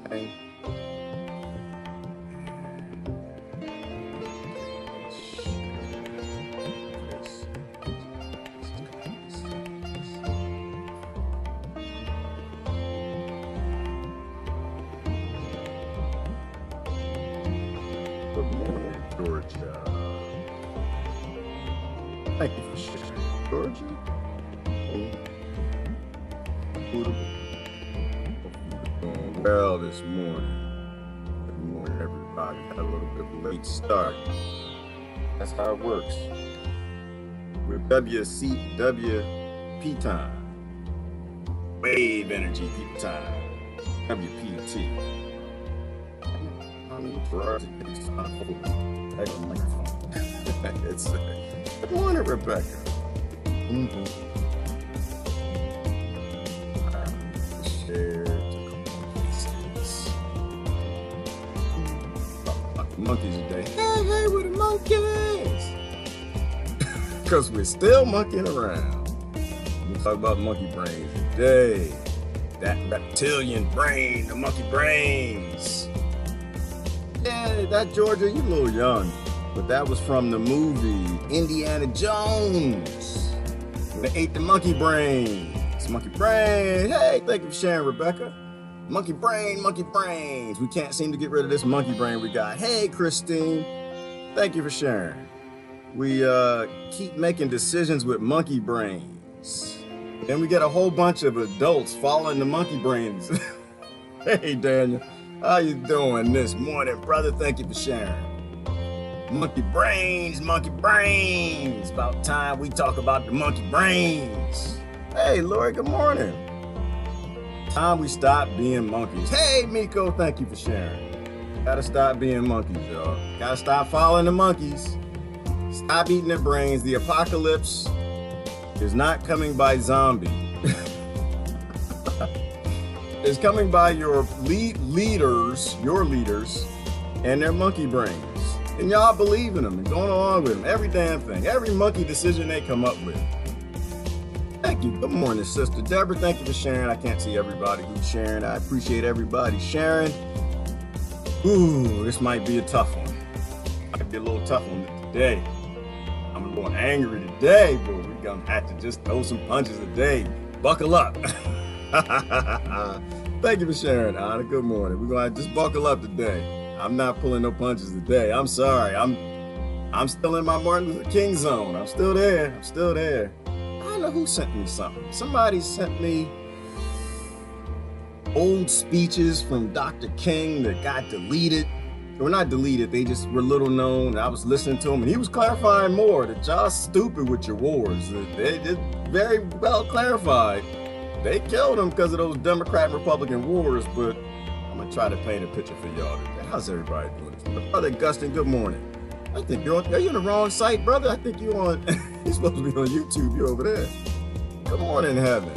Bang. Good morning, Georgia. Thank you for sharing, Georgia. Well, this morning. Good morning, everybody. Had a little bit of a late start. That's how it works. We're WP time. Wave energy people time. WPT. It's good morning, Rebecca. Share. Monkeys today. Hey, we're the monkeys. Because we're still monkeying around. We talk about monkey brains today. That reptilian brain, the monkey brains. Yeah, that Georgia, you a little young. But that was from the movie Indiana Jones. They ate the monkey brains. Monkey brain. Hey, thank you for sharing, Rebecca. Monkey brains. We can't seem to get rid of this monkey brain we got. Hey, Christine. Thank you for sharing. We keep making decisions with monkey brains. Then we get a whole bunch of adults following the monkey brains. Hey, Daniel. How you doing this morning, brother? Thank you for sharing. Monkey brains. About time we talk about the monkey brains. Hey, Lori, good morning. Time we stop being monkeys. Hey, Miko, thank you for sharing. Gotta stop being monkeys, y'all. Gotta stop following the monkeys. Stop eating their brains. The apocalypse is not coming by zombie. It's coming by your leaders, and their monkey brains. And y'all believe in them and going along with them. Every damn thing. Every monkey decision they come up with. Thank you. Good morning, Sister Deborah. Thank you for sharing. I can't see everybody who's sharing. I appreciate everybody sharing. Ooh, this might be a tough one. Might be a little tough one today. I'm a little angry today, but we're going to have to just throw some punches today. Buckle up. Thank you for sharing, Anna. Good morning. We're going to just buckle up today. I'm not pulling no punches today. I'm sorry. I'm still in my Martin Luther King zone. I'm still there. I don't know who sent me something. Somebody sent me old speeches from Dr. King that got deleted. Or not deleted, they just were little known. I was listening to him and he was clarifying more that y'all stupid with your wars. They did very well clarified. They killed him because of those Democrat and Republican wars, but I'm gonna try to paint a picture for y'all today. How's everybody doing? Brother Gustin, good morning. I think are you on the wrong site, brother? I think you're on, you're supposed to be on YouTube, you're over there. Good morning, heaven.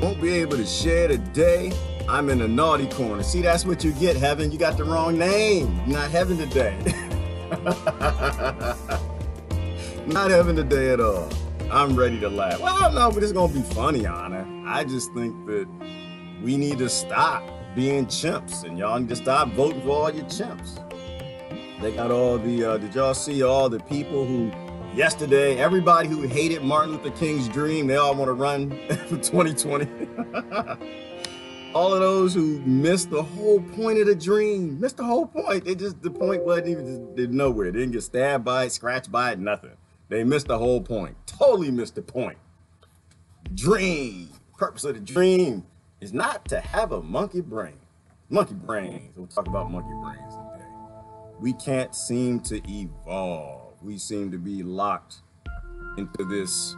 Won't be able to share today. I'm in the naughty corner. See, that's what you get, heaven. You got the wrong name. You're not heaven today. Not heaven today at all. I'm ready to laugh. Well, no, but it's gonna be funny, Anna. I just think that we need to stop being chimps, and y'all need to stop voting for all your chimps. They got all the, did y'all see all the people who, yesterday, everybody who hated Martin Luther King's dream, they all want to run for 2020. All of those who missed the whole point of the dream, missed the whole point. The point wasn't even just nowhere. They didn't get stabbed by it, scratched by it, nothing. They missed the whole point. Totally missed the point. Dream. Purpose of the dream is not to have a monkey brain. Monkey brains. We'll talk about monkey brains today. We can't seem to evolve. We seem to be locked into this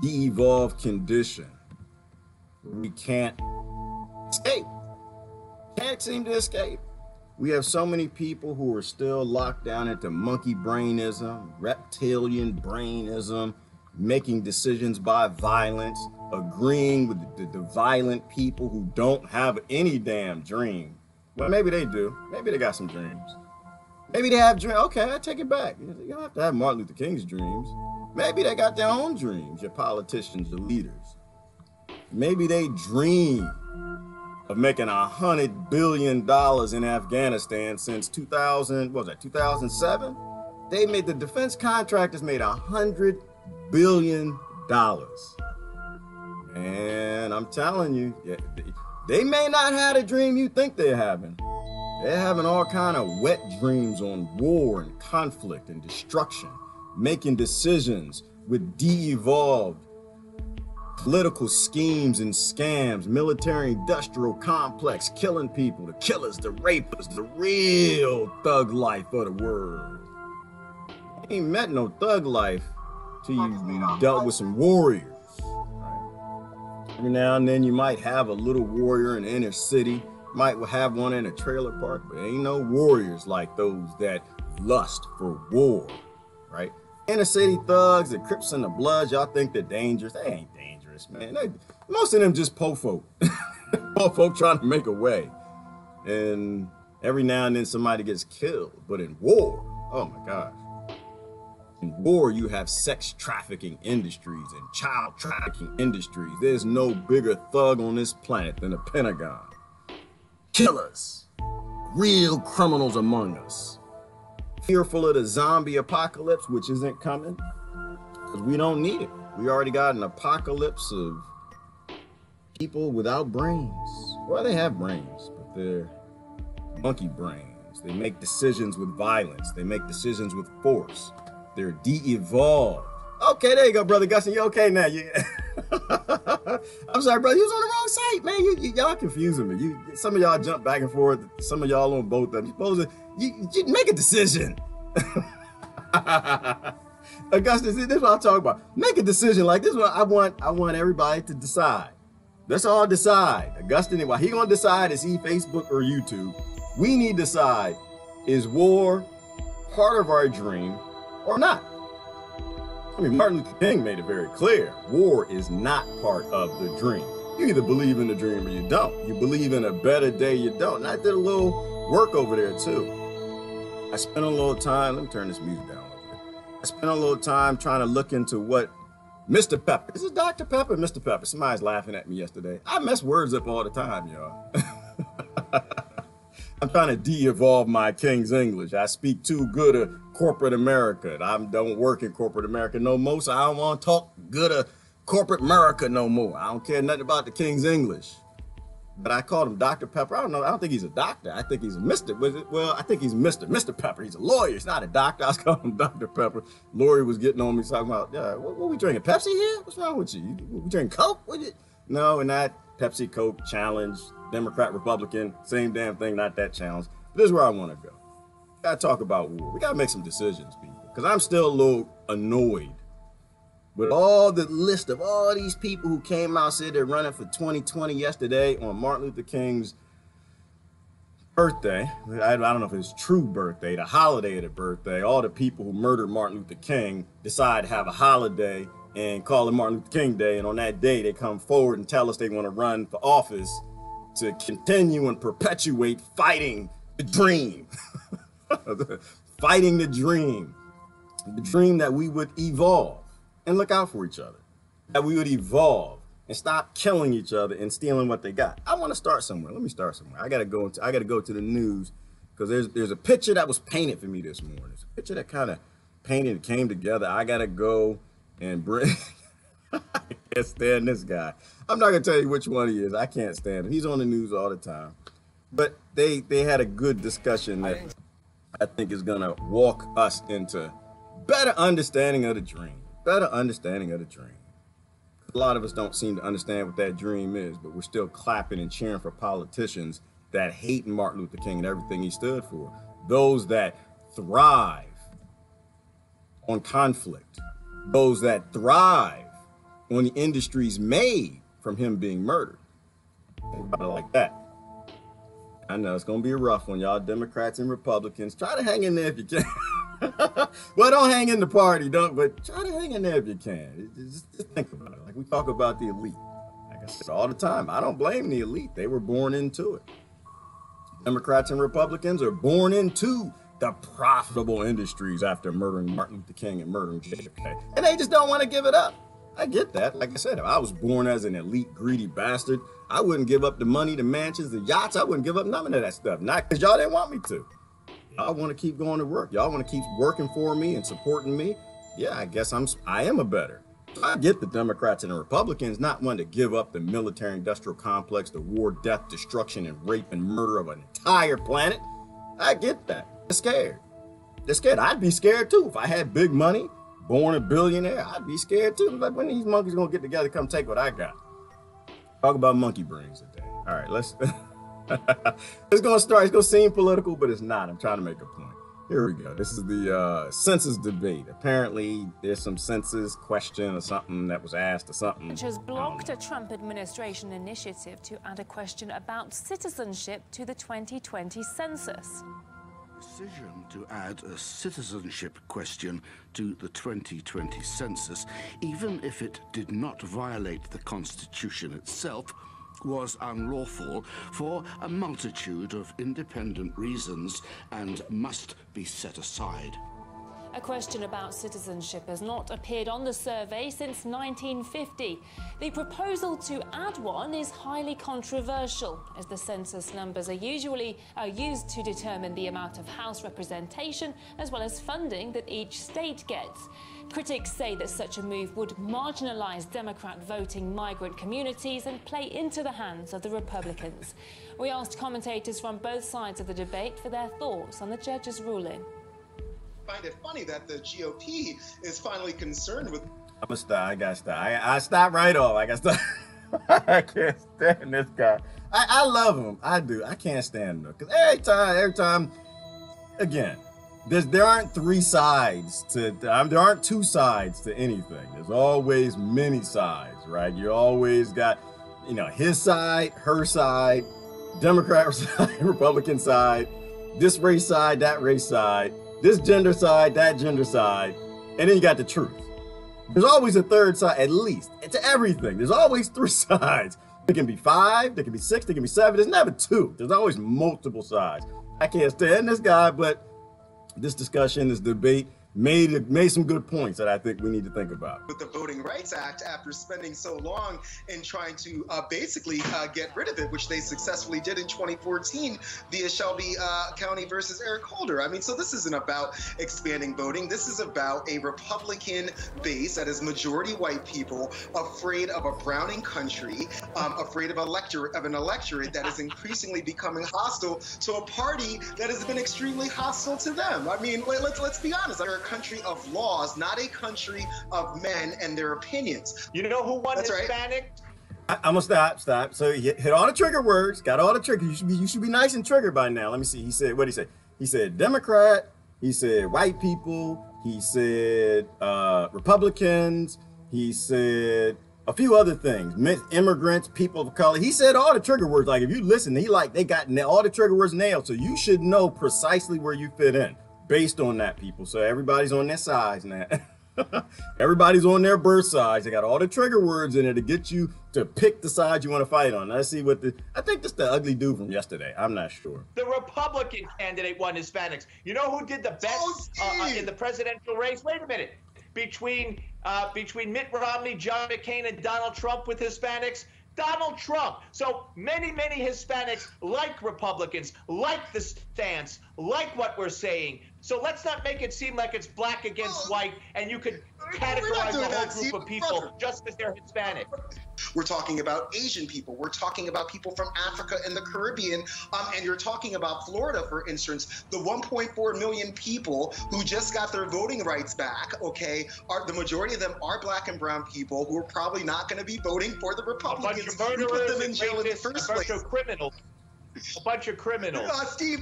de-evolved condition. We can't escape. Can't seem to escape. We have so many people who are still locked down into monkey brainism, reptilian brainism, making decisions by violence, agreeing with the violent people who don't have any damn dream. Well, maybe they do. Maybe they got some dreams. Maybe they have dreams. Okay, I take it back. You don't have to have Martin Luther King's dreams. Maybe they got their own dreams, your politicians, your leaders. Maybe they dream of making $100 billion in Afghanistan since 2000, what was that, 2007? They made, the defense contractors made $100 billion. Man, I'm telling you, they may not have the dream you think they're having. They're having all kind of wet dreams on war and conflict and destruction, making decisions with de-evolved political schemes and scams, military-industrial complex, killing people, the killers, the rapists, the real thug life of the world. You ain't met no thug life till you dealt with some warriors. Every now and then you might have a little warrior in the inner city, might have one in a trailer park, but ain't no warriors like those that lust for war, right? Inner city thugs, the Crips and the Bloods, y'all think they're dangerous. They ain't dangerous, man. Most of them just po folk. Po folk trying to make a way. And every now and then somebody gets killed. But in war, oh my gosh. In war, you have sex trafficking industries and child trafficking industries. There's no bigger thug on this planet than the Pentagon. Killers, real criminals among us. Fearful of the zombie apocalypse, which isn't coming, because we don't need it. We already got an apocalypse of people without brains. Well, they have brains, but they're monkey brains. They make decisions with violence. They make decisions with force. They're de-evolved. Okay, there you go, Brother Gustin. You okay now? I'm sorry, brother. You was on the wrong site, man. Y'all confusing me. Some of y'all jump back and forth. Some of y'all on both of them. You're supposed to you make a decision. Augustus, this is what I'm talking about. Make a decision. Like, this is what I want everybody to decide. Let's all decide. Augustine, while he gonna decide, is he Facebook or YouTube? We need to decide, is war part of our dream or not? I mean, Martin Luther King made it very clear. War is not part of the dream. You either believe in the dream or you don't. You believe in a better day, you don't. And I did a little work over there too. I spent a little time, let me turn this music down a little bit. I spent a little time trying to look into what Mr. Pepper, is it Dr. Pepper or Mr. Pepper? Somebody's laughing at me yesterday. I mess words up all the time, y'all. I'm trying to de-evolve my King's English. I speak too good of corporate America. I don't work in corporate America no more, so I don't want to talk good of corporate America no more. I don't care nothing about the King's English. But I called him Dr. Pepper. I don't know. I don't think he's a doctor. I think he's a Mr. Well, I think he's Mr. Pepper. He's a lawyer. He's not a doctor. I was calling him Dr. Pepper. Lori was getting on me talking about, what we drinking? Pepsi here? What's wrong with you? We drinking Coke? No, we're not. Pepsi, Coke, challenge, Democrat, Republican, same damn thing, not that challenge. But this is where I want to go. We got to talk about war. We got to make some decisions, people. Because I'm still a little annoyed with all the list of all these people who came out and said they're running for 2020 yesterday on Martin Luther King's birthday. I don't know if it's true birthday, the holiday of the birthday. All the people who murdered Martin Luther King decide to have a holiday and call it Martin Luther King Day. And on that day, they come forward and tell us they want to run for office to continue and perpetuate fighting the dream. Fighting the dream that we would evolve and look out for each other, that we would evolve and stop killing each other and stealing what they got. I want to start somewhere. Let me start somewhere. I got to go to the news because there's a picture that was painted for me this morning. It's a picture that kind of painted and came together. I got to go and bring, I can't stand this guy. I'm not going to tell you which one he is. I can't stand him. He's on the news all the time. But they had a good discussion that I think is going to walk us into better understanding of the dream. Better understanding of the dream. A lot of us don't seem to understand what that dream is, but we're still clapping and cheering for politicians that hate Martin Luther King and everything he stood for. Those that thrive on conflict. Those that thrive on the industries made from him being murdered. Think about it like that. I know it's going to be a rough one, y'all Democrats and Republicans. Try to hang in there if you can. Well, don't hang in the party, but try to hang in there if you can. Just think about it. Like we talk about the elite. Like I said all the time, I don't blame the elite. They were born into it. Democrats and Republicans are born into the profitable industries after murdering Martin Luther King and murdering JFK. And they just don't want to give it up. I get that. Like I said, if I was born as an elite, greedy bastard, I wouldn't give up the money, the mansions, the yachts. I wouldn't give up none of that stuff. Not because y'all didn't want me to. Y'all want to keep going to work. Y'all want to keep working for me and supporting me. Yeah, I guess I am a better. I get the Democrats and the Republicans not wanting to give up the military-industrial complex, the war, death, destruction, and rape and murder of an entire planet. I get that. They're scared. They're scared. I'd be scared too. If I had big money, born a billionaire, I'd be scared too. Like, when these monkeys gonna get together, come take what I got? Talk about monkey brains today. All right, let's. It's gonna seem political, but it's not. I'm trying to make a point. Here we go. This is the census debate. Apparently, there's some census question or something that was asked or something. Which has blocked a Trump administration initiative to add a question about citizenship to the 2020 census. Decision to add a citizenship question to the 2020 census, even if it did not violate the Constitution itself, was unlawful for a multitude of independent reasons and must be set aside. A question about citizenship has not appeared on the survey since 1950. The proposal to add one is highly controversial, as the census numbers are usually used to determine the amount of House representation as well as funding that each state gets. Critics say that such a move would marginalize Democrat voting migrant communities and play into the hands of the Republicans. We asked commentators from both sides of the debate for their thoughts on the judge's ruling. I find it funny that the GOP is finally concerned with. I'm gonna stop. I gotta stop. I stop right off. I gotta stop. I can't stand this guy. I love him. I do. I can't stand him because every time, again, there aren't three sides to. There aren't two sides to anything. There's always many sides, right? You always got, his side, her side, Democrat side, Republican side, this race side, that race side, this gender side, that gender side, and then you got the truth. There's always a third side, at least. To everything. There's always three sides. There can be 5, there can be 6, there can be 7. There's never 2. There's always multiple sides. I can't stand this guy, but this discussion, this debate, made some good points that I think we need to think about. With the Voting Rights Act, after spending so long in trying to basically get rid of it, which they successfully did in 2014 via Shelby County versus Eric Holder. I mean, so this isn't about expanding voting. This is about a Republican base that is majority white people afraid of a browning country, afraid of an electorate that is increasingly becoming hostile to a party that has been extremely hostile to them. I mean, let's be honest. They're a country of laws, not a country of men and their opinions. You know who won That's Hispanic? Right. I'm gonna stop. So he hit all the trigger words, got all the triggers. You should be nice and triggered by now. Let me see. He said, what did he say? He said Democrat. He said white people. He said Republicans. He said a few other things. Immigrants, people of color. He said all the trigger words. Like, if you listen, they got all the trigger words nailed. So you should know precisely where you fit in based on that, people. So everybody's on their sides now. Everybody's on their birth sides. They got all the trigger words in it to get you to pick the side you want to fight on. Let's see what I think this is the ugly dude from yesterday. I'm not sure. The Republican candidate won Hispanics. You know who did the best in the presidential race? Wait a minute. Between Mitt Romney, John McCain, and Donald Trump with Hispanics? Donald Trump. So many Hispanics like Republicans, like the stance, like what we're saying. So let's not make it seem like it's black against white and you could categorize the whole group of people just because they're Hispanic. We're talking about Asian people. We're talking about people from Africa and the Caribbean. And you're talking about Florida, for instance, the 1.4 million people who just got their voting rights back, okay, the majority of them are black and brown people who are probably not going to be voting for the Republicans. A bunch of murderers, who put them in jail in the first place. A bunch of criminals. Steve,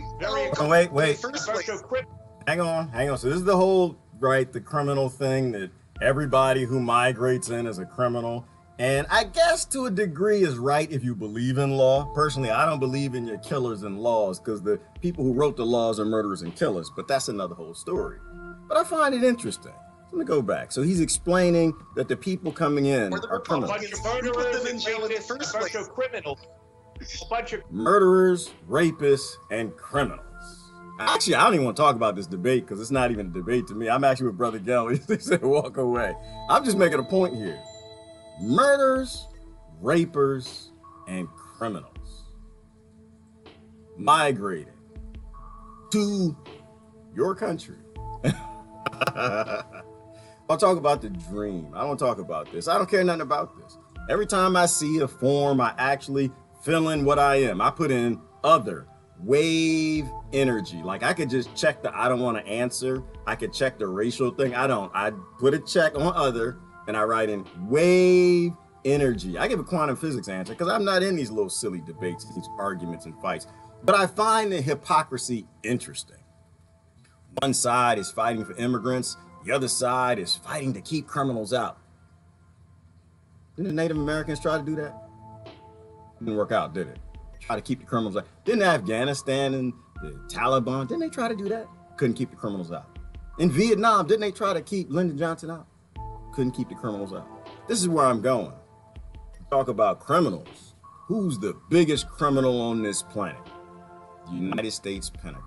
wait. Hang on. So this is the whole, right, the criminal thing that everybody who migrates in is a criminal. And I guess to a degree is right if you believe in law. Personally, I don't believe in your killers and laws because the people who wrote the laws are murderers and killers, but that's another whole story. But I find it interesting. Let me go back. So he's explaining that the people coming in are criminals. A bunch of murderers and rapists, a bunch of criminals. A bunch of murderers, rapists, and criminals. Actually, I don't even want to talk about this debate because it's not even a debate to me. I'm actually with Brother Gelly. He said walk away. I'm just making a point here. murderers, rapers, and criminals migrated to your country. I'll talk about the dream. I don't talk about this. I don't care nothing about this. Every time I see a form, I actually fill in what I am. I put in other, wave energy. Like I could just check the I don't want to answer. I could check the racial thing. I don't. I put a check on other and I write in wave energy. I give a quantum physics answer because I'm not in these little silly debates, these arguments and fights. But I find the hypocrisy interesting. One side is fighting for immigrants. The other side is fighting to keep criminals out. Didn't the Native Americans try to do that? Didn't work out, did it? Try to keep the criminals out. Didn't Afghanistan and the Taliban, didn't they try to do that? Couldn't keep the criminals out. In Vietnam, didn't they try to keep Lyndon Johnson out? Couldn't keep the criminals out. This is where I'm going. Talk about criminals. Who's the biggest criminal on this planet? The United States Pentagon.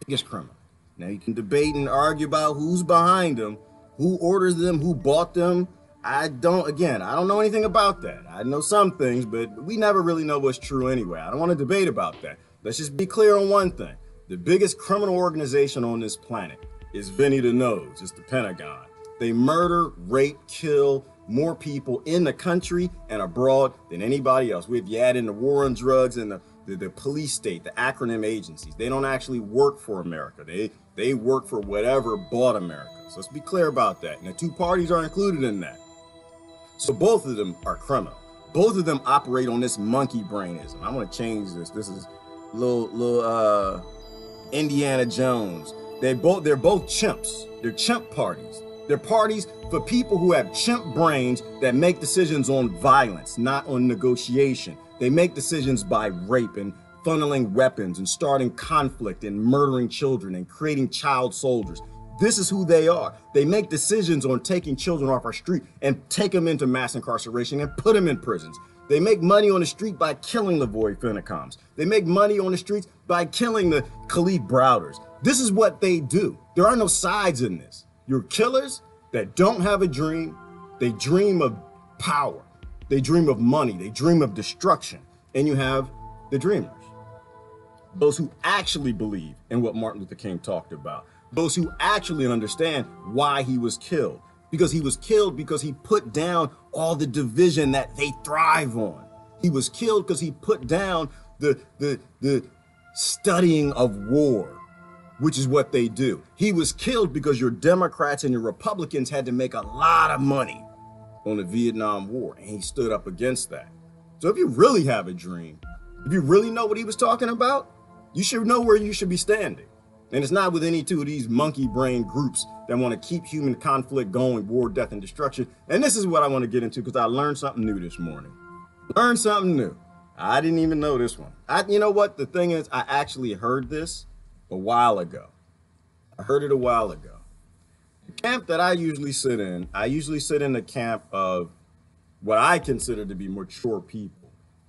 Biggest criminal. Now you can debate and argue about who's behind them, who orders them, who bought them. I don't know anything about that. I know some things, but we never really know what's true anyway. I don't want to debate about that. Let's just be clear on one thing. The biggest criminal organization on this planet is Vinny the Nose. It's the Pentagon. They murder, rape, kill more people in the country and abroad than anybody else. If you add in the war on drugs and the police state, the acronym agencies, they don't actually work for America. They work for whatever bought America. So let's be clear about that. And the two parties are included in that. So both of them are criminal. Both of them operate on this monkey brainism. I'm gonna change this. This is little Indiana Jones. They're both chimps. They're chimp parties. They're parties for people who have chimp brains that make decisions on violence, not on negotiation. They make decisions by rape and funneling weapons and starting conflict and murdering children and creating child soldiers. This is who they are. They make decisions on taking children off our street and take them into mass incarceration and put them in prisons. They make money on the street by killing Lavoy Finnecombs. They make money on the streets by killing the Khalid Browders. This is what they do. There are no sides in this. You're killers that don't have a dream. They dream of power. They dream of money. They dream of destruction. And you have the dreamers. Those who actually believe in what Martin Luther King talked about. Those who actually understand why he was killed. Because he was killed because he put down all the division that they thrive on. He was killed because he put down the studying of war, which is what they do. He was killed because your Democrats and your Republicans had to make a lot of money on the Vietnam War, and he stood up against that. So if you really have a dream, if you really know what he was talking about, you should know where you should be standing. And it's not with any two of these monkey brain groups that want to keep human conflict going, war, death, and destruction. And this is what I want to get into because I learned something new this morning. Learned something new. I didn't even know this one. You know what? The thing is, I actually heard this a while ago. I heard it a while ago. The camp that I usually sit in the camp of what I consider to be mature people.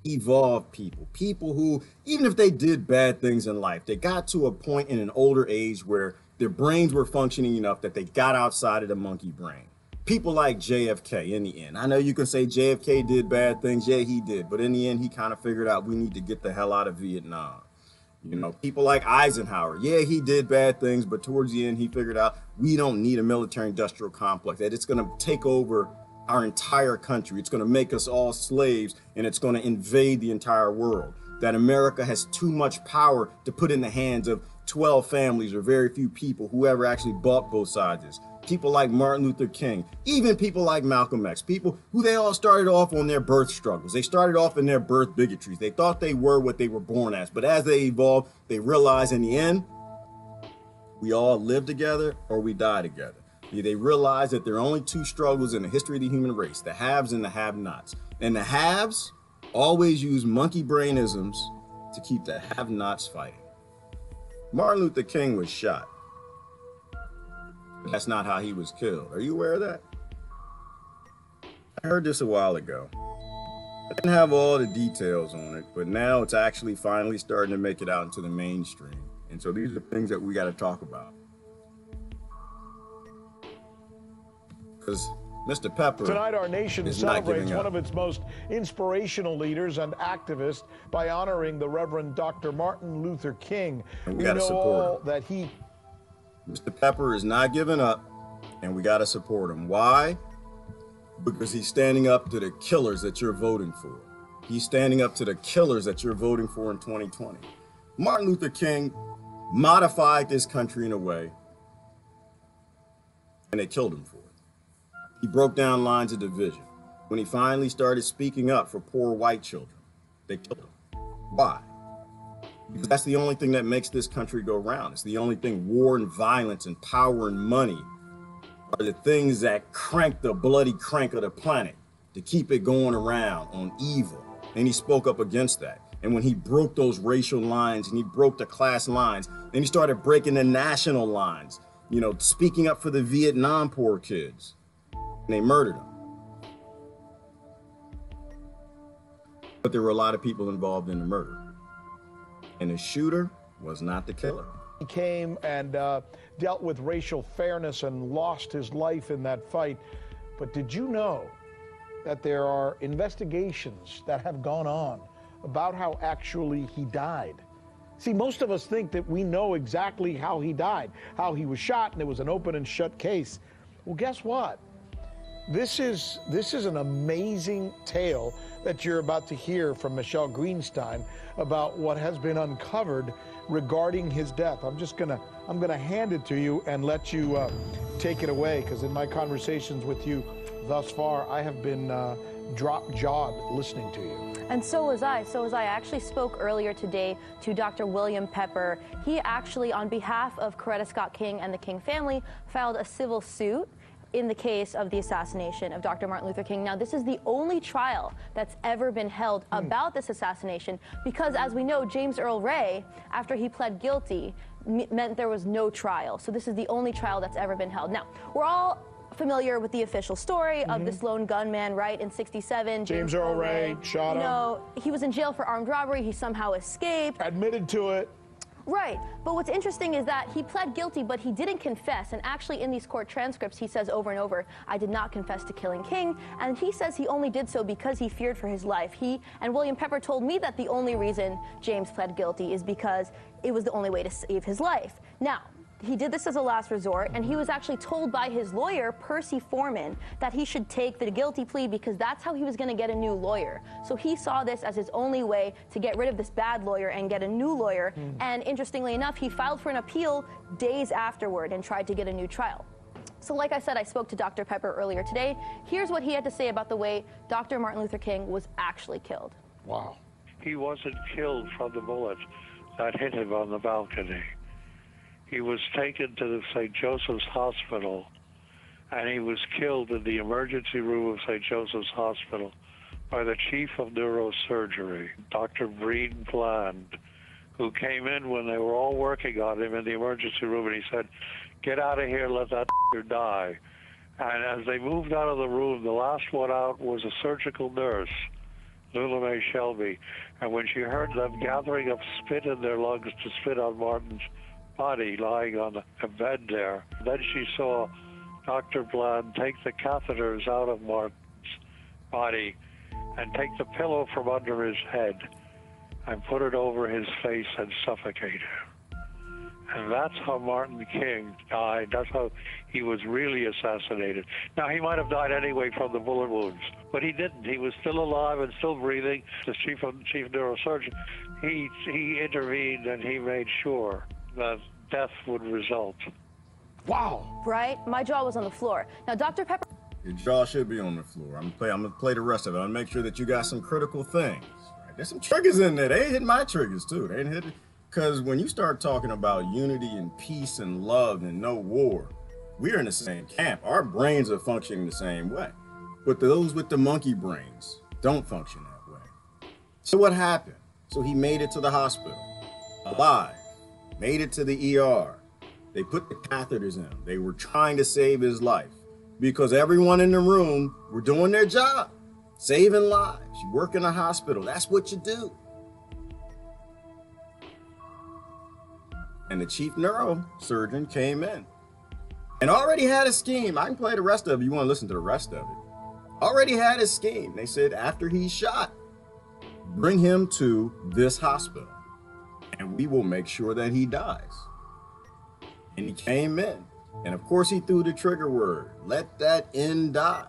Evolved people who, even if they did bad things in life, they got to a point in an older age where their brains were functioning enough that they got outside of the monkey brain. People like JFK in the end. I know you can say JFK did bad things. Yeah, he did. But in the end, he kind of figured out we need to get the hell out of Vietnam. You know, people like Eisenhower. Yeah, he did bad things, but towards the end, he figured out we don't need a military industrial complex, that it's going to take over our entire country. It's going to make us all slaves, and it's going to invade the entire world. That America has too much power to put in the hands of 12 families or very few people, whoever actually bought both sides of this. People like Martin Luther King, even people like Malcolm X, people who they all started off on their birth struggles. They started off in their birth bigotries. They thought they were what they were born as, but as they evolved, they realized in the end, we all live together or we die together. They realize that there are only two struggles in the history of the human race, the haves and the have-nots. And the haves always use monkey brainisms to keep the have-nots fighting. Martin Luther King was shot. But that's not how he was killed. Are you aware of that? I heard this a while ago. I didn't have all the details on it, but now it's actually finally starting to make it out into the mainstream. And so these are things that we got to talk about. Because Mr. Pepper Tonight, our nation is not celebrates giving one up. of its most inspirational leaders and activists by honoring the Reverend Dr. Martin Luther King. And we We gotta know support all him. that he Mr. Pepper is not giving up, and we got to support him. Why? Because he's standing up to the killers that you're voting for. He's standing up to the killers that you're voting for in 2020. Martin Luther King modified this country in a way, and they killed him for it. He broke down lines of division. When he finally started speaking up for poor white children, they killed him. Why? Because that's the only thing that makes this country go round. It's the only thing. War and violence and power and money are the things that crank the bloody crank of the planet to keep it going around on evil. And he spoke up against that. And when he broke those racial lines and he broke the class lines, then he started breaking the national lines, you know, speaking up for the Vietnam poor kids. And they murdered him. But there were a lot of people involved in the murder. And the shooter was not the killer. He came and dealt with racial fairness and lost his life in that fight. But did you know that there are investigations that have gone on about how actually he died? See, most of us think that we know exactly how he died, how he was shot, and it was an open and shut case. Well, guess what? This is an amazing tale that you're about to hear from Michelle Greenstein about what has been uncovered regarding his death. I'm gonna hand it to you and let you take it away, because in my conversations with you thus far, I have been drop-jawed listening to you. And so was I. I actually spoke earlier today to Dr. William Pepper. He actually, on behalf of Coretta Scott King and the King family, filed a civil suit in the case of the assassination of Dr. Martin Luther King. Now, this is the only trial that's ever been held about this assassination because, as we know, James Earl Ray, after he pled guilty, meant there was no trial. So this is the only trial that's ever been held. Now, we're all familiar with the official story of this lone gunman, right, in 67. James Earl Ray shot him. You know, he was in jail for armed robbery. He somehow escaped. Admitted to it. Right. But what's interesting is that he pled guilty, but he didn't confess. And actually, in these court transcripts, he says over and over, I did not confess to killing King. And he says he only did so because he feared for his life. He and William Pepper told me that the only reason James pled guilty is because it was the only way to save his life. Now, he did this as a last resort, and he was actually told by his lawyer, Percy Foreman, that he should take the guilty plea because that's how he was going to get a new lawyer. So he saw this as his only way to get rid of this bad lawyer and get a new lawyer. And interestingly enough, he filed for an appeal days afterward and tried to get a new trial. So like I said, I spoke to Dr. Pepper earlier today. Here's what he had to say about the way Dr. Martin Luther King was actually killed. Wow. He wasn't killed from the bullet that hit him on the balcony. He was taken to the St. Joseph's Hospital, and he was killed in the emergency room of St. Joseph's Hospital by the chief of neurosurgery, Dr. Breen Bland, who came in when they were all working on him in the emergency room, and he said, get out of here, let that die. And as they moved out of the room, the last one out was a surgical nurse, Lula Mae Shelby, and when she heard them gathering up spit in their lungs to spit on Martin's body lying on a bed there. Then she saw Dr. Bland take the catheters out of Martin's body and take the pillow from under his head and put it over his face and suffocate him. And that's how Martin King died. That's how he was really assassinated. Now, he might have died anyway from the bullet wounds, but he didn't. He was still alive and still breathing. The chief neurosurgeon, he intervened and he made sure that death would result. Wow. Right? My jaw was on the floor. Now, Dr. Pepper... Your jaw should be on the floor. I'm gonna play the rest of it. I'm gonna make sure that you got some critical things. Right? There's some triggers in there. They ain't hitting my triggers too. They ain't hitting, because when you start talking about unity and peace and love and no war, we are in the same camp. Our brains are functioning the same way. But those with the monkey brains don't function that way. So what happened? So he made it to the hospital, alive. Made it to the ER. They put the catheters in him. They were trying to save his life because everyone in the room were doing their job, saving lives. You work in a hospital, that's what you do. And the chief neurosurgeon came in. and already had a scheme. I can play the rest of it if you want to listen to the rest of it. Already had a scheme. They said after he's shot, bring him to this hospital and we will make sure that he dies. And he came in. And of course he threw the trigger word, let that end die.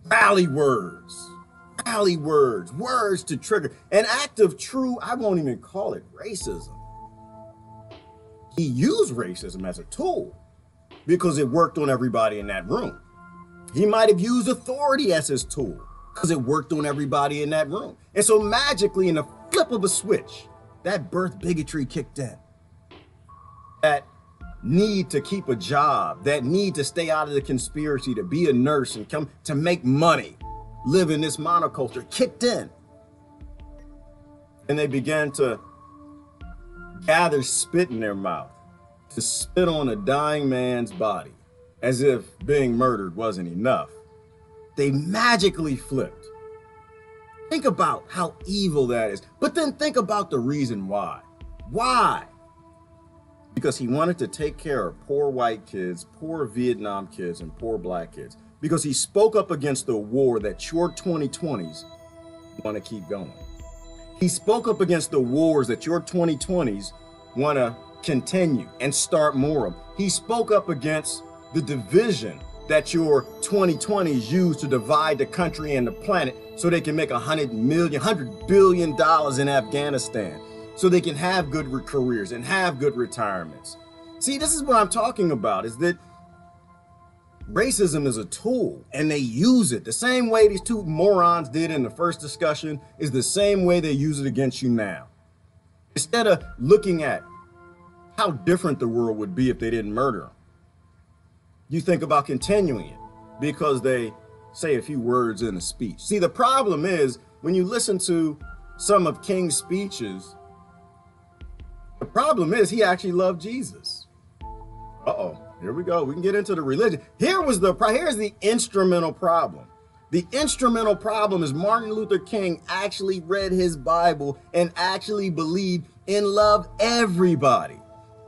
Rally words, words to trigger. An act of true, I won't even call it racism. He used racism as a tool because it worked on everybody in that room. He might have used authority as his tool because it worked on everybody in that room. And so magically, in the flip of a switch, that birth bigotry kicked in. That need to keep a job, that need to stay out of the conspiracy, to be a nurse and come to make money, live in this monoculture, kicked in. And they began to gather spit in their mouth, to spit on a dying man's body, as if being murdered wasn't enough. They magically flipped. Think about how evil that is. But then think about the reason why. Why? Because he wanted to take care of poor white kids, poor Vietnam kids, and poor black kids. Because he spoke up against the war that your 2020s want to keep going. He spoke up against the wars that your 2020s want to continue and start more of. He spoke up against the division that your 2020s use to divide the country and the planet so they can make $100 billion in Afghanistan, so they can have good careers and have good retirements. See, this is what I'm talking about, is that racism is a tool and they use it. The same way these two morons did in the first discussion is the same way they use it against you now. Instead of looking at how different the world would be if they didn't murder them, you think about continuing it because they say a few words in a speech. See, the problem is when you listen to some of King's speeches, the problem is he actually loved Jesus. Uh-oh, here we go. We can get into the religion. Here's the instrumental problem. The instrumental problem is Martin Luther King actually read his Bible and actually believed and loved everybody.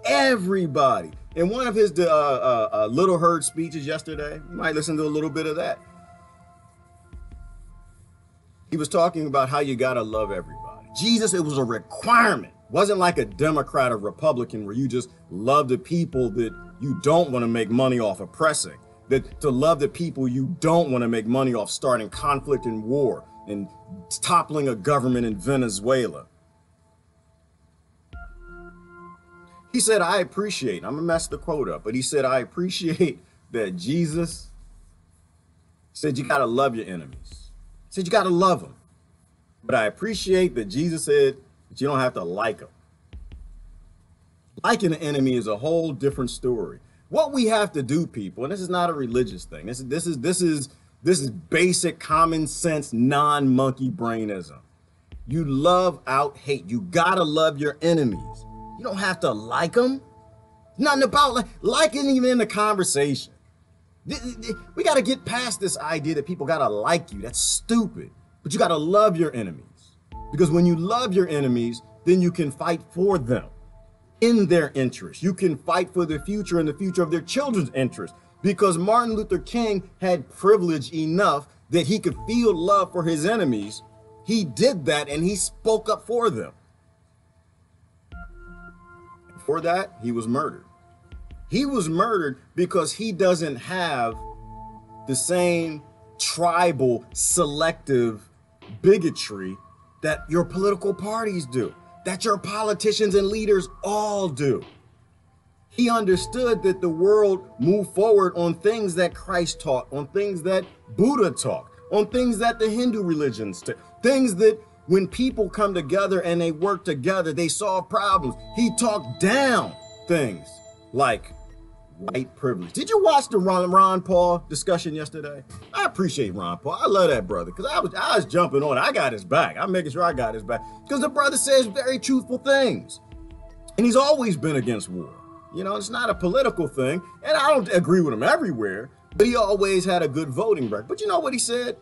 Everybody. In one of his Little Heard speeches yesterday, you might listen to a little bit of that. He was talking about how you gotta love everybody. Jesus, it was a requirement. It wasn't like a Democrat or Republican where you just love the people that you don't want to make money off oppressing. That to love the people you don't want to make money off starting conflict and war and toppling a government in Venezuela. He said, I appreciate, I'm gonna mess the quote up, but he said, I appreciate that Jesus said you gotta love your enemies. He said you gotta love them. But I appreciate that Jesus said that you don't have to like them. Liking an enemy is a whole different story. What we have to do, people, and this is not a religious thing. This is basic common sense, non-monkey brainism. You love out hate. You gotta love your enemies. You don't have to like them. Nothing about liking even in the conversation. We got to get past this idea that people got to like you. That's stupid. But you got to love your enemies. Because when you love your enemies, then you can fight for them in their interest. You can fight for their future and the future of their children's interest. Because Martin Luther King had privilege enough that he could feel love for his enemies. He did that and he spoke up for them. For that, he was murdered. He was murdered because he doesn't have the same tribal, selective bigotry that your political parties do, that your politicians and leaders all do. He understood that the world moved forward on things that Christ taught, on things that Buddha taught, on things that the Hindu religions taught, things that when people come together and they work together, they solve problems. He talked down things like white privilege. Did you watch the Ron Paul discussion yesterday? I appreciate Ron Paul. I love that brother because I was jumping on. I got his back. I'm making sure I got his back because the brother says very truthful things. And he's always been against war. You know, it's not a political thing. And I don't agree with him everywhere, but he always had a good voting record. But you know what he said?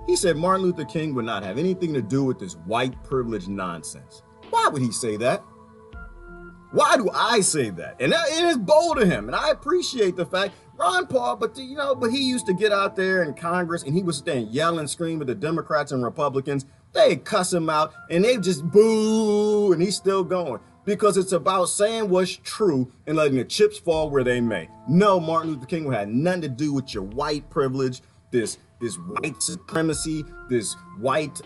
He said Martin Luther King would not have anything to do with this white privilege nonsense. Why would he say that? Why do I say that? And it is bold of him, and I appreciate the fact, Ron Paul, but he used to get out there in Congress and he would stand yell and scream at the Democrats and Republicans. They cuss him out and they just boo, and he's still going. Because it's about saying what's true and letting the chips fall where they may. No, Martin Luther King had nothing to do with your white privilege, this white supremacy, this white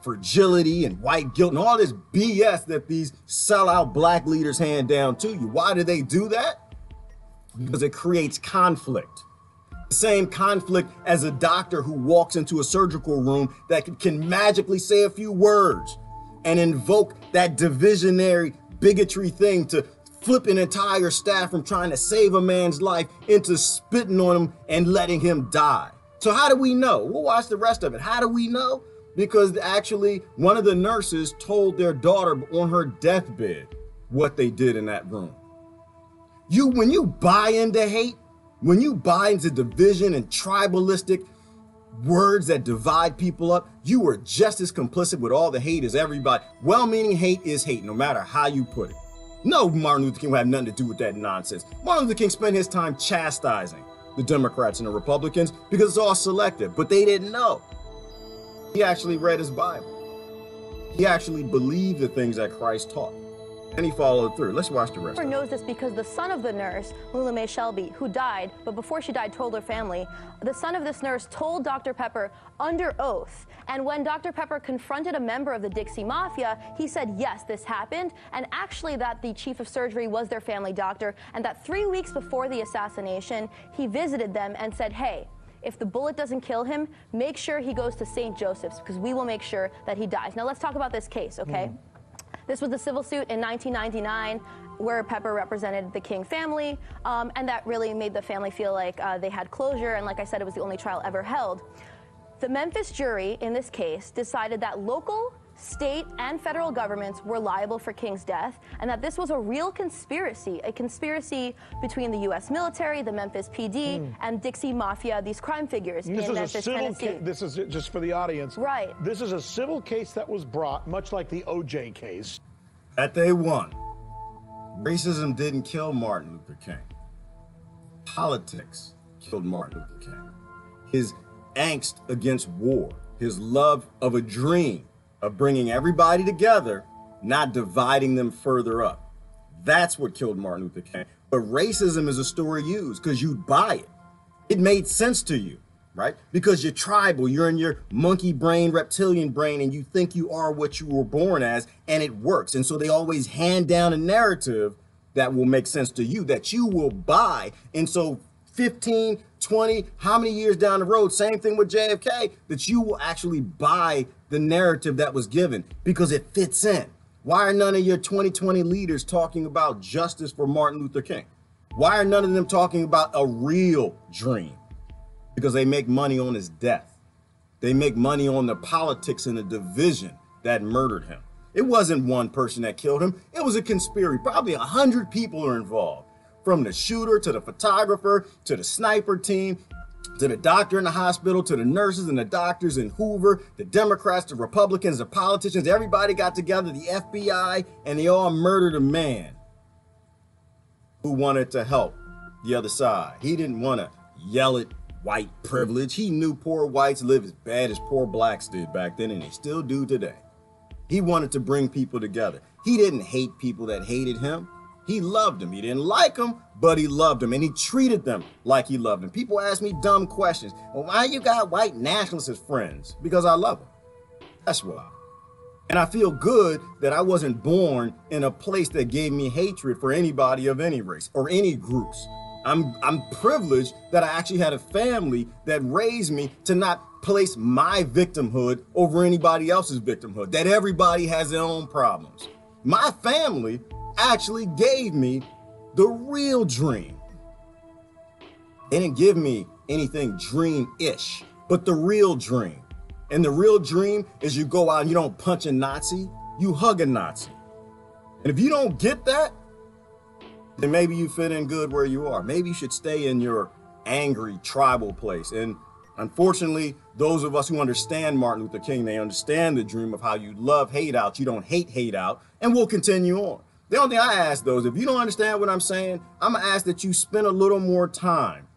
fragility and white guilt, and all this BS that these sellout black leaders hand down to you. Why do they do that? Because it creates conflict. The same conflict as a doctor who walks into a surgical room that can magically say a few words and invoke that divisionary bigotry thing to flip an entire staff from trying to save a man's life into spitting on him and letting him die. So how do we know? We'll watch the rest of it. How do we know? Because actually one of the nurses told their daughter on her deathbed what they did in that room. When you buy into hate, when you buy into division and tribalistic words that divide people up, you are just as complicit with all the hate as everybody. Well-meaning hate is hate, no matter how you put it. No, Martin Luther King would have nothing to do with that nonsense. Martin Luther King spent his time chastising the Democrats and the Republicans because it's all selective, but they didn't know. He actually read his Bible. He actually believed the things that Christ taught. And he followed through. Let's watch the rest. Pepper knows this because the son of the nurse, Lula Mae Shelby, who died, but before she died told her family, the son of this nurse told Dr. Pepper under oath. And when Dr. Pepper confronted a member of the Dixie Mafia, he said, yes, this happened, and actually that the chief of surgery was their family doctor, and that 3 weeks before the assassination, he visited them and said, hey, if the bullet doesn't kill him, make sure he goes to St. Joseph's, because we will make sure that he dies. Now let's talk about this case, okay? This was a civil suit in 1999 where Pepper represented the King family, and that really made the family feel like they had closure, and like I said, it was the only trial ever held. The Memphis jury in this case decided that local, state, and federal governments were liable for King's death, and that this was a real conspiracy, a conspiracy between the U.S. military, the Memphis PD, and Dixie Mafia, these crime figures in Memphis, Tennessee. This is just for the audience. Right. This is a civil case that was brought, much like the O.J. case. That they won. Racism didn't kill Martin Luther King. Politics killed Martin Luther King. His angst against war, his love of a dream, of bringing everybody together, not dividing them further up. That's what killed Martin Luther King. But racism is a story used because you buy it. It made sense to you, right? Because you're tribal, you're in your monkey brain, reptilian brain, and you think you are what you were born as, and it works. And so they always hand down a narrative that will make sense to you, that you will buy. And so 15, 20, how many years down the road, same thing with JFK, that you will actually buy the narrative that was given because it fits in. Why are none of your 2020 leaders talking about justice for Martin Luther King? Why are none of them talking about a real dream? Because they make money on his death. They make money on the politics and the division that murdered him. It wasn't one person that killed him. It was a conspiracy. Probably 100 people are involved. From the shooter to the photographer to the sniper team to the doctor in the hospital to the nurses and the doctors in Hoover, the Democrats, the Republicans, the politicians, everybody got together, the FBI, and they all murdered a man who wanted to help the other side. He didn't want to yell at white privilege. He knew poor whites live as bad as poor blacks did back then, and they still do today. He wanted to bring people together. He didn't hate people that hated him. He loved them. He didn't like them, but he loved them, and he treated them like he loved them. People ask me dumb questions. Well, why you got white nationalists as friends? Because I love them. That's why. And I feel good that I wasn't born in a place that gave me hatred for anybody of any race or any groups. I'm privileged that I actually had a family that raised me to not place my victimhood over anybody else's victimhood, that everybody has their own problems. My family actually gave me the real dream. They didn't give me anything dream-ish, but the real dream. And the real dream is you go out and you don't punch a Nazi, you hug a Nazi. And if you don't get that, then maybe you fit in good where you are. Maybe you should stay in your angry tribal place. And unfortunately, those of us who understand Martin Luther King, they understand the dream of how you love hate out. You don't hate out, and we'll continue on. The only thing I ask, though, is if you don't understand what I'm saying, I'm going to ask that you spend a little more time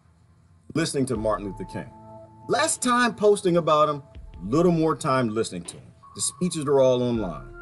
listening to Martin Luther King. Less time posting about him, little more time listening to him. The speeches are all online.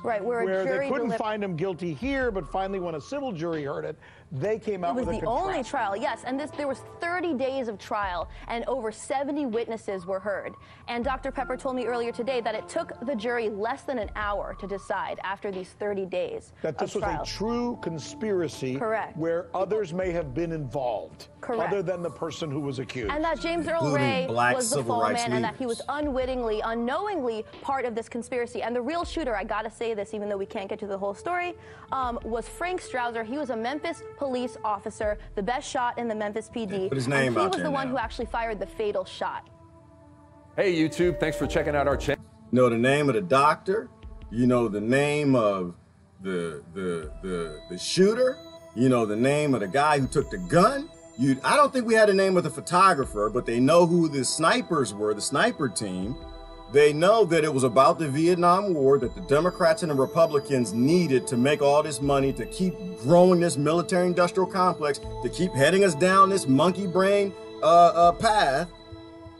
Right, where they couldn't find him guilty here, but finally when a civil jury heard it, they came out with a It was the only trial, yes, and there was 30 days of trial, and over 70 witnesses were heard. And Dr. Pepper told me earlier today that it took the jury less than an hour to decide after these 30 days that this was a true conspiracy. Correct. Where others may have been involved. Correct. Other than the person who was accused. And that James Earl Ray was the fall man, and that he was unwittingly, unknowingly part of this conspiracy. And the real shooter, I gotta say this, even though we can't get to the whole story, was Frank Strouser. He was a Memphis police officer, the best shot in the Memphis PD. Put his name and he out was there the one now. who actually fired the fatal shot. Hey, YouTube, thanks for checking out our channel. You know the name of the doctor, you know the name of the shooter, you know the name of the guy who took the gun. I don't think we had the name of the photographer, but they know who the snipers were, the sniper team. They know that it was about the Vietnam War, that the Democrats and the Republicans needed to make all this money to keep growing this military-industrial complex, to keep heading us down this monkey brain path.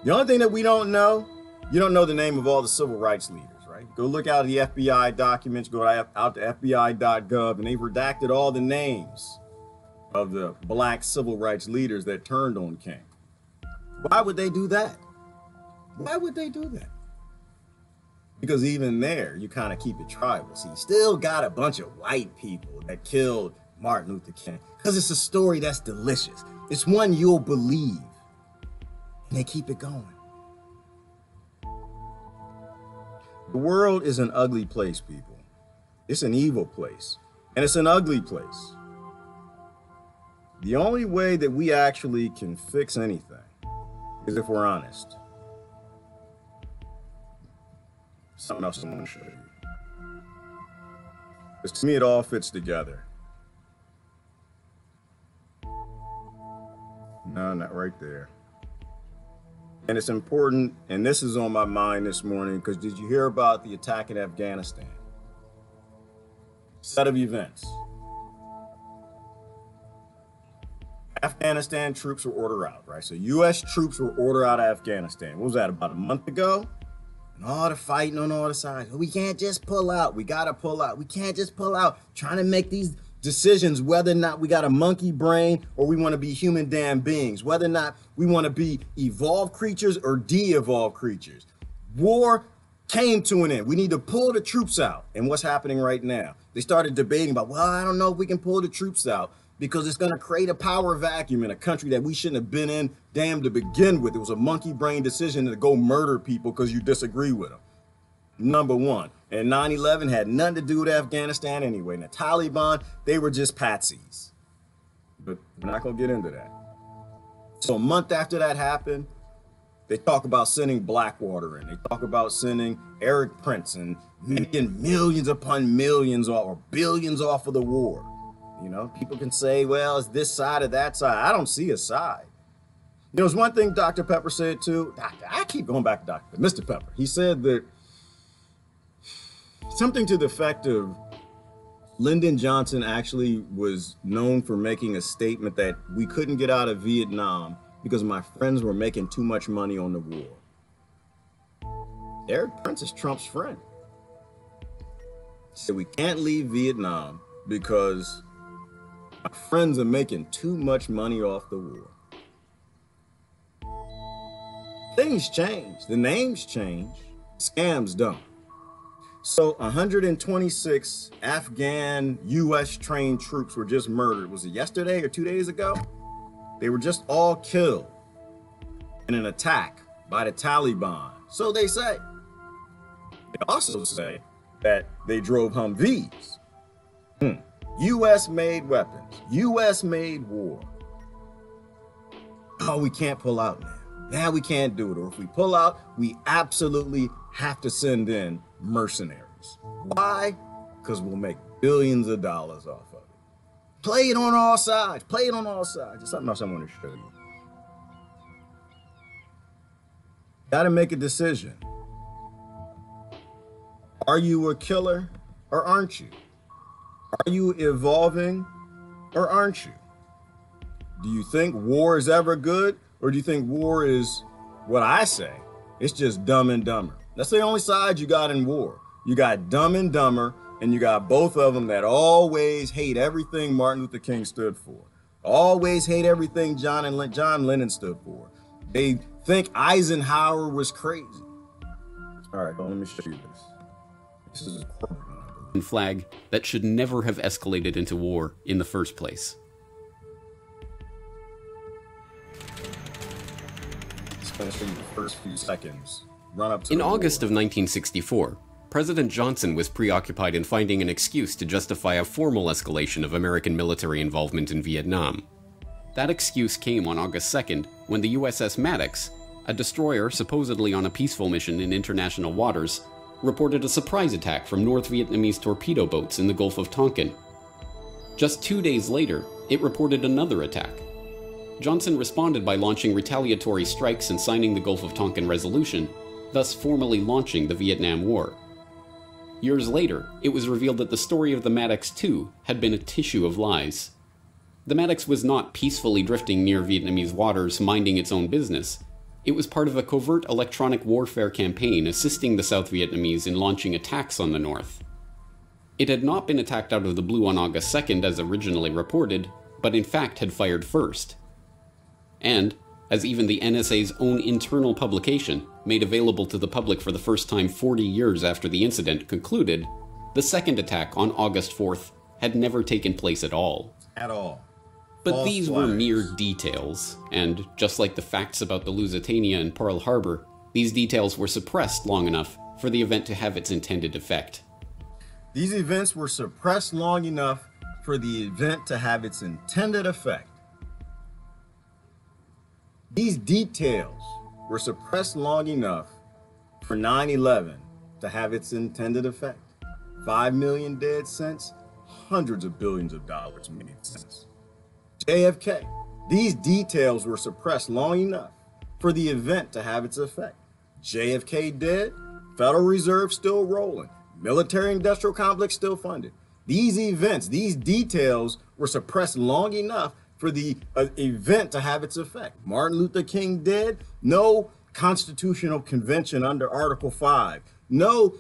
The only thing that we don't know, you don't know the name of all the civil rights leaders, right? Go look out the FBI documents, go out to FBI.gov, and they've redacted all the names of the black civil rights leaders that turned on King. Why would they do that? Why would they do that? Because even there, you kind of keep it tribal. See, you still got a bunch of white people that killed Martin Luther King because it's a story that's delicious. It's one you'll believe. And they keep it going. The world is an ugly place, people. It's an evil place. And it's an ugly place. The only way that we actually can fix anything is if we're honest. Something else I want to show you. Because to me, it all fits together. No, not right there. And it's important, and this is on my mind this morning, because did you hear about the attack in Afghanistan? Set of events. Afghanistan troops were ordered out, right? So U.S. troops were ordered out of Afghanistan. What was that, about a month ago? And all the fighting on all the sides. We can't just pull out. We got to pull out. We can't just pull out. Trying to make these decisions whether or not we got a monkey brain or we want to be human damn beings. Whether or not we want to be evolved creatures or de-evolved creatures. War came to an end. We need to pull the troops out. And what's happening right now? They started debating about, well, I don't know if we can pull the troops out, because it's going to create a power vacuum in a country that we shouldn't have been in, damn, to begin with. It was a monkey brain decision to go murder people because you disagree with them. Number one. And 9/11 had nothing to do with Afghanistan anyway. And the Taliban, they were just patsies. But we're not going to get into that. So a month after that happened, they talk about sending Blackwater in. They talk about sending Eric Prince and making millions upon millions or billions off of the war. You know, people can say, well, it's this side or that side. I don't see a side. You know, there's one thing Dr. Pepper said too. I keep going back to Mr. Pepper. He said that something to the effect of Lyndon Johnson actually was known for making a statement that we couldn't get out of Vietnam because my friends were making too much money on the war. Eric Prince is Trump's friend. He said we can't leave Vietnam because my friends are making too much money off the war. Things change. The names change. Scams don't. So 126 Afghan U.S. trained troops were just murdered. Was it yesterday or 2 days ago? They were just all killed in an attack by the Taliban. So they say. They also say that they drove Humvees. U.S.-made weapons, U.S.-made war. Oh, we can't pull out now. Now we can't do it. Or if we pull out, we absolutely have to send in mercenaries. Why? Because we'll make billions of dollars off of it. Play it on all sides. Play it on all sides. There's something else I want to show you. Got to make a decision. Are you a killer or aren't you? Are you evolving or aren't you? Do you think war is ever good, or do you think war is what I say? It's just dumb and dumber. That's the only side you got in war. You got dumb and dumber, and you got both of them that always hate everything Martin Luther King stood for. Always hate everything John Lennon stood for. They think Eisenhower was crazy. All right, let me show you this. This is a corporate flag that should never have escalated into war in the first place. Just gonna show you the first few seconds. Run up to in August of 1964, President Johnson was preoccupied in finding an excuse to justify a formal escalation of American military involvement in Vietnam. That excuse came on August 2nd when the USS Maddox, a destroyer supposedly on a peaceful mission in international waters, reported a surprise attack from North Vietnamese torpedo boats in the Gulf of Tonkin. Just 2 days later, it reported another attack. Johnson responded by launching retaliatory strikes and signing the Gulf of Tonkin Resolution, thus formally launching the Vietnam War. Years later, it was revealed that the story of the Maddox too had been a tissue of lies. The Maddox was not peacefully drifting near Vietnamese waters minding its own business. It was part of a covert electronic warfare campaign assisting the South Vietnamese in launching attacks on the North. It had not been attacked out of the blue on August 2nd as originally reported, but in fact had fired first. And, as even the NSA's own internal publication, made available to the public for the first time 40 years after the incident, concluded, the second attack on August 4th had never taken place at all. At all. But False these flags. were mere details, and just like the facts about the Lusitania and Pearl Harbor, these details were suppressed long enough for the event to have its intended effect. These events were suppressed long enough for the event to have its intended effect. These details were suppressed long enough for 9/11 to have its intended effect. 5 million dead since, hundreds of billions of dollars made since. JFK. These details were suppressed long enough for the event to have its effect. JFK dead, Federal Reserve still rolling, military-industrial complex still funded. These events, these details were suppressed long enough for the event to have its effect. Martin Luther King dead, no constitutional convention under Article 5, no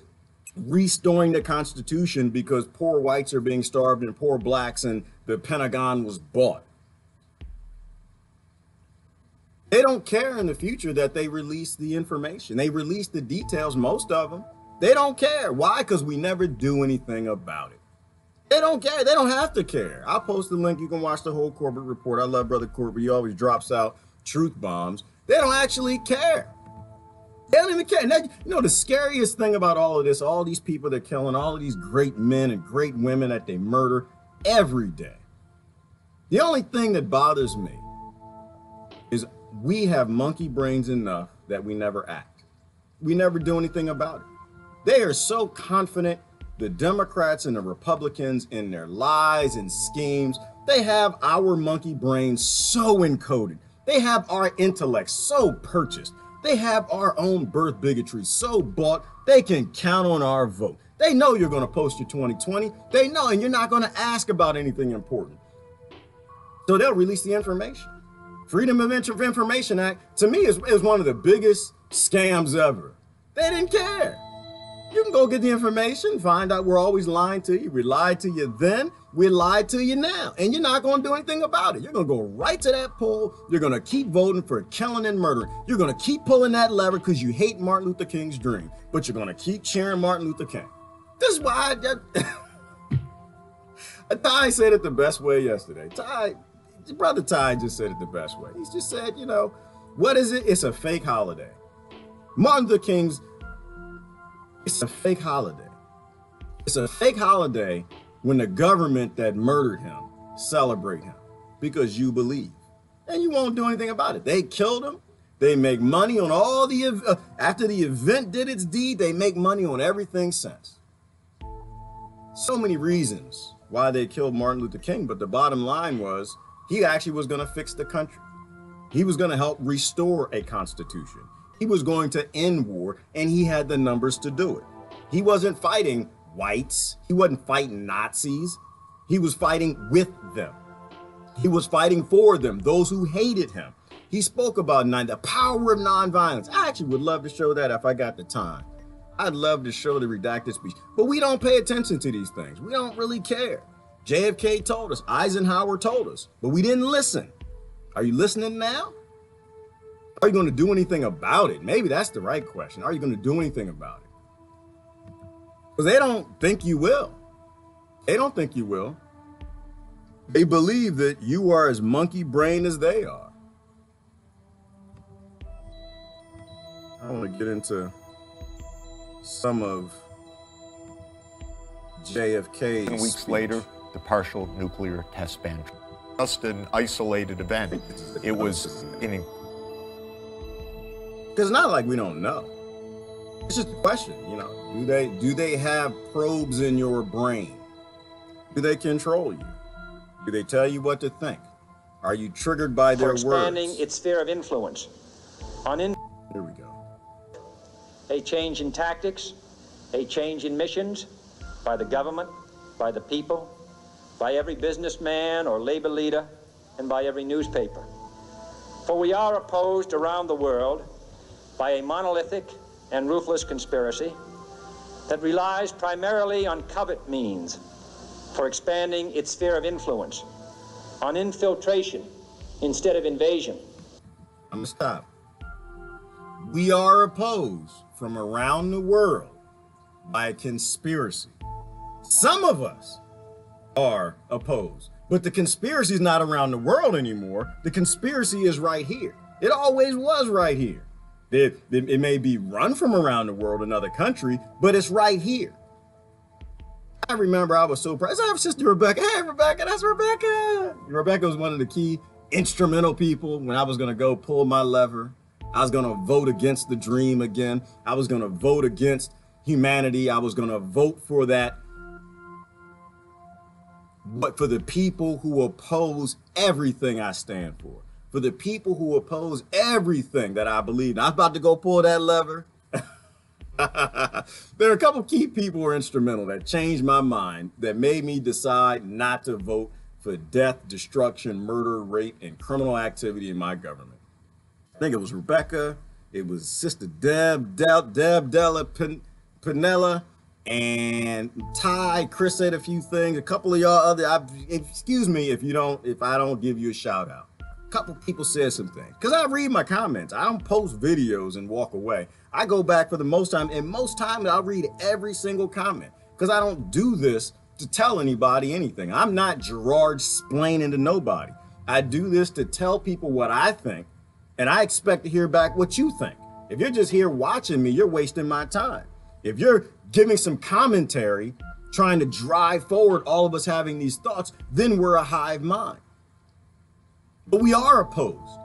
restoring the Constitution because poor whites are being starved and poor blacks and the Pentagon was bought. They don't care in the future that they release the information. They release the details, most of them. They don't care. Why? Because we never do anything about it. They don't care. They don't have to care. I'll post the link. You can watch the whole Corbett report. I love Brother Corbett. He always drops out truth bombs. They don't actually care. They don't even care. And that, you know, the scariest thing about all of this, all these people they're killing, all of these great men and great women that they murder every day. The only thing that bothers me is we have monkey brains enough that we never act. We never do anything about it. They are so confident, the Democrats and the Republicans, in their lies and schemes. They have our monkey brains so encoded. They have our intellect so purchased. They have our own birth bigotry so bought, they can count on our vote. They know you're going to post your 2020. They know, and you're not going to ask about anything important. So they'll release the information. Freedom of Information Act, to me, is one of the biggest scams ever. They didn't care. You can go get the information, find out we're always lying to you. We lied to you then, we lied to you now. And you're not going to do anything about it. You're going to go right to that poll. You're going to keep voting for killing and murdering. You're going to keep pulling that lever because you hate Martin Luther King's dream. But you're going to keep cheering Martin Luther King. This is why Ty said it the best way yesterday. Brother Ty just said it the best way. He just said, you know, what is it? It's a fake holiday. Martin Luther King's, it's a fake holiday. It's a fake holiday when the government that murdered him celebrate him because you believe. And you won't do anything about it. They killed him. They make money on all the, after the event did its deed, they make money on everything since. So many reasons why they killed Martin Luther King, but the bottom line was, he actually was going to fix the country. He was going to help restore a constitution. He was going to end war, and he had the numbers to do it. He wasn't fighting whites. He wasn't fighting Nazis. He was fighting with them. He was fighting for them, those who hated him. He spoke about the power of nonviolence. I actually would love to show that if I got the time. I'd love to show the redacted speech, but we don't pay attention to these things. We don't really care. JFK told us, Eisenhower told us, but we didn't listen. Are you listening now? Are you going to do anything about it? Maybe that's the right question. Are you going to do anything about it? Because they don't think you will. They don't think you will. They believe that you are as monkey brain as they are. I want to get into some of JFK's 10 weeks later, the partial nuclear test ban. Just an isolated event. It was in. Because it's not like we don't know. It's just a question, you know. Do they have probes in your brain? Do they control you? Do they tell you what to think? Are you triggered by their words? For expanding its sphere of influence. Here we go. A change in tactics, a change in missions by the government, by the people, by every businessman or labor leader, and by every newspaper. For we are opposed around the world by a monolithic and ruthless conspiracy that relies primarily on covert means for expanding its sphere of influence, on infiltration instead of invasion. I'm gonna stop. We are opposed from around the world by a conspiracy. Some of us are opposed, but the conspiracy is not around the world anymore. The conspiracy is right here. It always was right here. It may be run from around the world, another country, but it's right here. I remember I was so proud. I have sister Rebecca. Hey, Rebecca, that's Rebecca. Rebecca was one of the key instrumental people when I was going to go pull my lever. I was going to vote against the dream again. I was going to vote against humanity. I was going to vote for that. But for the people who oppose everything I stand for, for the people who oppose everything that I believe in, I was about to go pull that lever. There are a couple key people who are instrumental that changed my mind, that made me decide not to vote for death, destruction, murder, rape, and criminal activity in my government. I think it was Rebecca, it was Sister Della, Panella, and Ty. Chris said a few things. A couple of y'all excuse me if I don't give you a shout out. A couple people said some things. Because I read my comments. I don't post videos and walk away. I go back for the most time, and most time I'll read every single comment. Because I don't do this to tell anybody anything. I'm not Gerard splaining to nobody. I do this to tell people what I think, and I expect to hear back what you think. If you're just here watching me, you're wasting my time. If you're giving some commentary, trying to drive forward all of us having these thoughts, then we're a hive mind. But we are opposed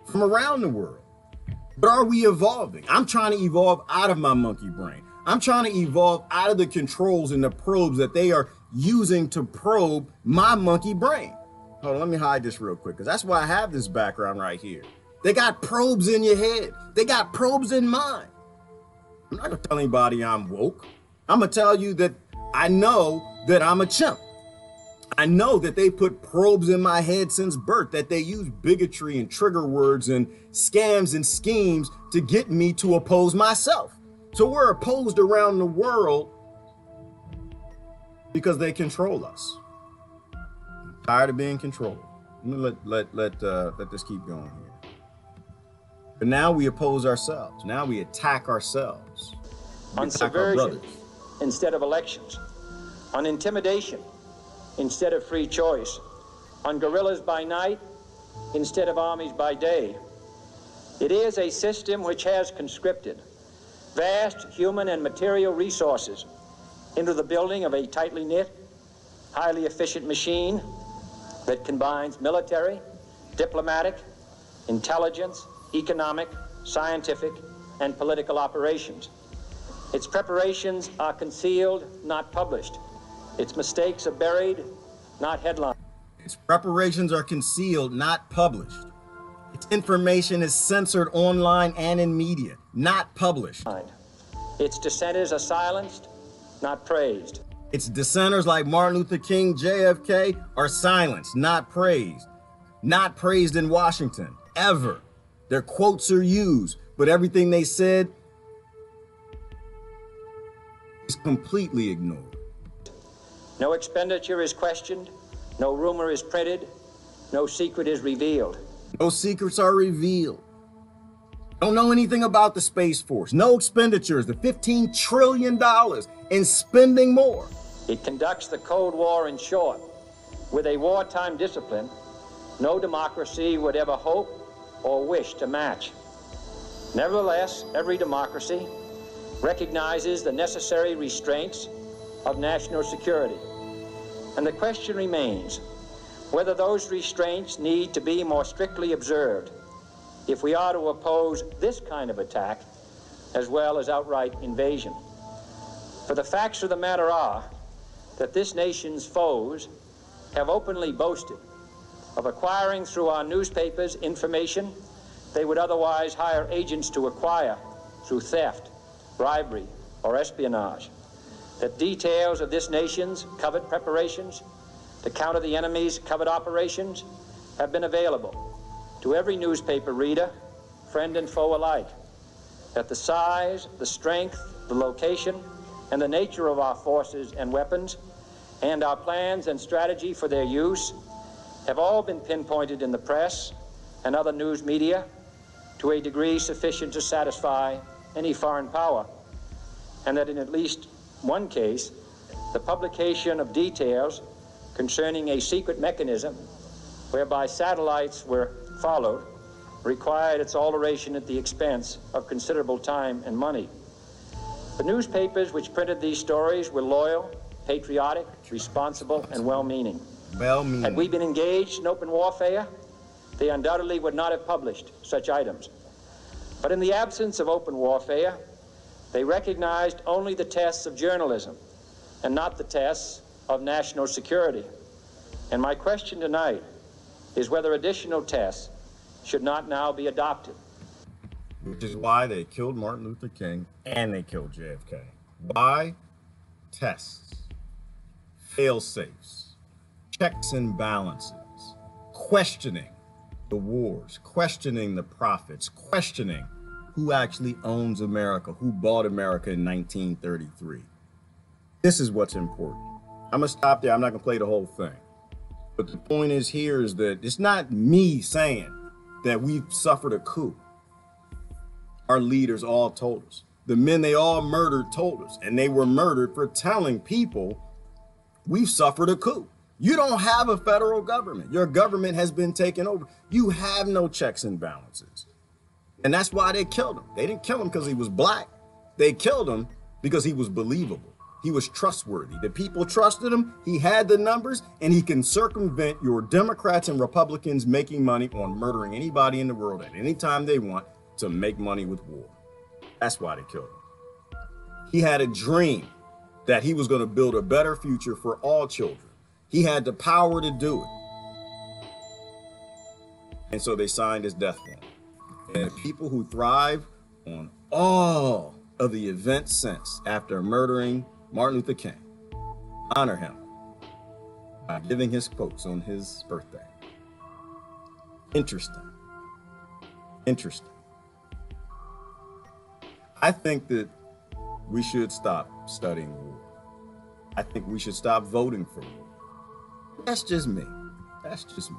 from around the world. But are we evolving? I'm trying to evolve out of my monkey brain. I'm trying to evolve out of the controls and the probes that they are using to probe my monkey brain. Hold on, let me hide this real quick, because that's why I have this background right here. They got probes in your head. They got probes in mine. I'm not gonna tell anybody I'm woke. I'm gonna tell you that I know that I'm a chimp. I know that they put probes in my head since birth, that they use bigotry and trigger words and scams and schemes to get me to oppose myself. So we're opposed around the world because they control us. I'm tired of being controlled. Let this keep going here. But now we oppose ourselves. Now we attack ourselves. On subversion instead of elections. On intimidation instead of free choice. On guerrillas by night instead of armies by day. It is a system which has conscripted vast human and material resources into the building of a tightly knit, highly efficient machine that combines military, diplomatic, intelligence, economic, scientific, and political operations. Its preparations are concealed, not published. Its mistakes are buried, not headlined. Its preparations are concealed, not published. Its information is censored online and in media, not published. Its dissenters are silenced, not praised. Its dissenters like Martin Luther King, JFK are silenced, not praised. Not praised in Washington, ever. Their quotes are used, but everything they said is completely ignored. No expenditure is questioned, no rumor is printed, no secret is revealed. No secrets are revealed. Don't know anything about the Space Force. No expenditures, the $15 trillion in spending more. It conducts the Cold War, in short, with a wartime discipline no democracy would ever hope or wish to match. Nevertheless, every democracy recognizes the necessary restraints of national security. And the question remains whether those restraints need to be more strictly observed if we are to oppose this kind of attack as well as outright invasion. For the facts of the matter are that this nation's foes have openly boasted of acquiring through our newspapers information they would otherwise hire agents to acquire through theft, bribery, or espionage. That details of this nation's covert preparations to counter the enemy's covert operations have been available to every newspaper reader, friend and foe alike. That the size, the strength, the location, and the nature of our forces and weapons, and our plans and strategy for their use have all been pinpointed in the press and other news media to a degree sufficient to satisfy any foreign power, and that in at least one case, the publication of details concerning a secret mechanism whereby satellites were followed required its alteration at the expense of considerable time and money. The newspapers which printed these stories were loyal, patriotic, responsible, and well-meaning. Had we been engaged in open warfare, they undoubtedly would not have published such items. But in the absence of open warfare, they recognized only the tests of journalism and not the tests of national security. And my question tonight is whether additional tests should not now be adopted. Which is why they killed Martin Luther King and they killed JFK. Why? Tests, fail-safes, checks and balances, questioning the wars, questioning the profits, questioning who actually owns America, who bought America in 1933. This is what's important. I'm gonna stop there. I'm not gonna play the whole thing. But the point is here is that it's not me saying that we've suffered a coup. Our leaders all told us. The men they all murdered told us, and they were murdered for telling people we've suffered a coup. You don't have a federal government. Your government has been taken over. You have no checks and balances. And that's why they killed him. They didn't kill him because he was black. They killed him because he was believable. He was trustworthy. The people trusted him. He had the numbers, and he can circumvent your Democrats and Republicans making money on murdering anybody in the world at any time they want to make money with war. That's why they killed him. He had a dream that he was going to build a better future for all children. He had the power to do it. And so they signed his death warrant. And people who thrive on all of the events since after murdering Martin Luther King honor him by giving his quotes on his birthday. Interesting. Interesting. I think that we should stop studying war. I think we should stop voting for war. That's just me. That's just me.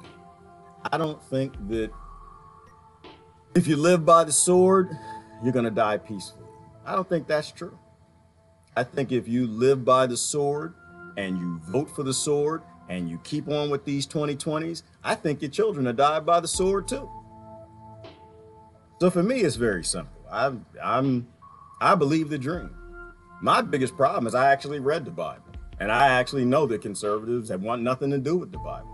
I don't think that if you live by the sword, you're going to die peacefully. I don't think that's true. I think if you live by the sword and you vote for the sword and you keep on with these 2020s, I think your children will die by the sword too. So for me, it's very simple. I believe the dream. My biggest problem is I actually read the Bible. And I actually know that conservatives have want nothing to do with the Bible.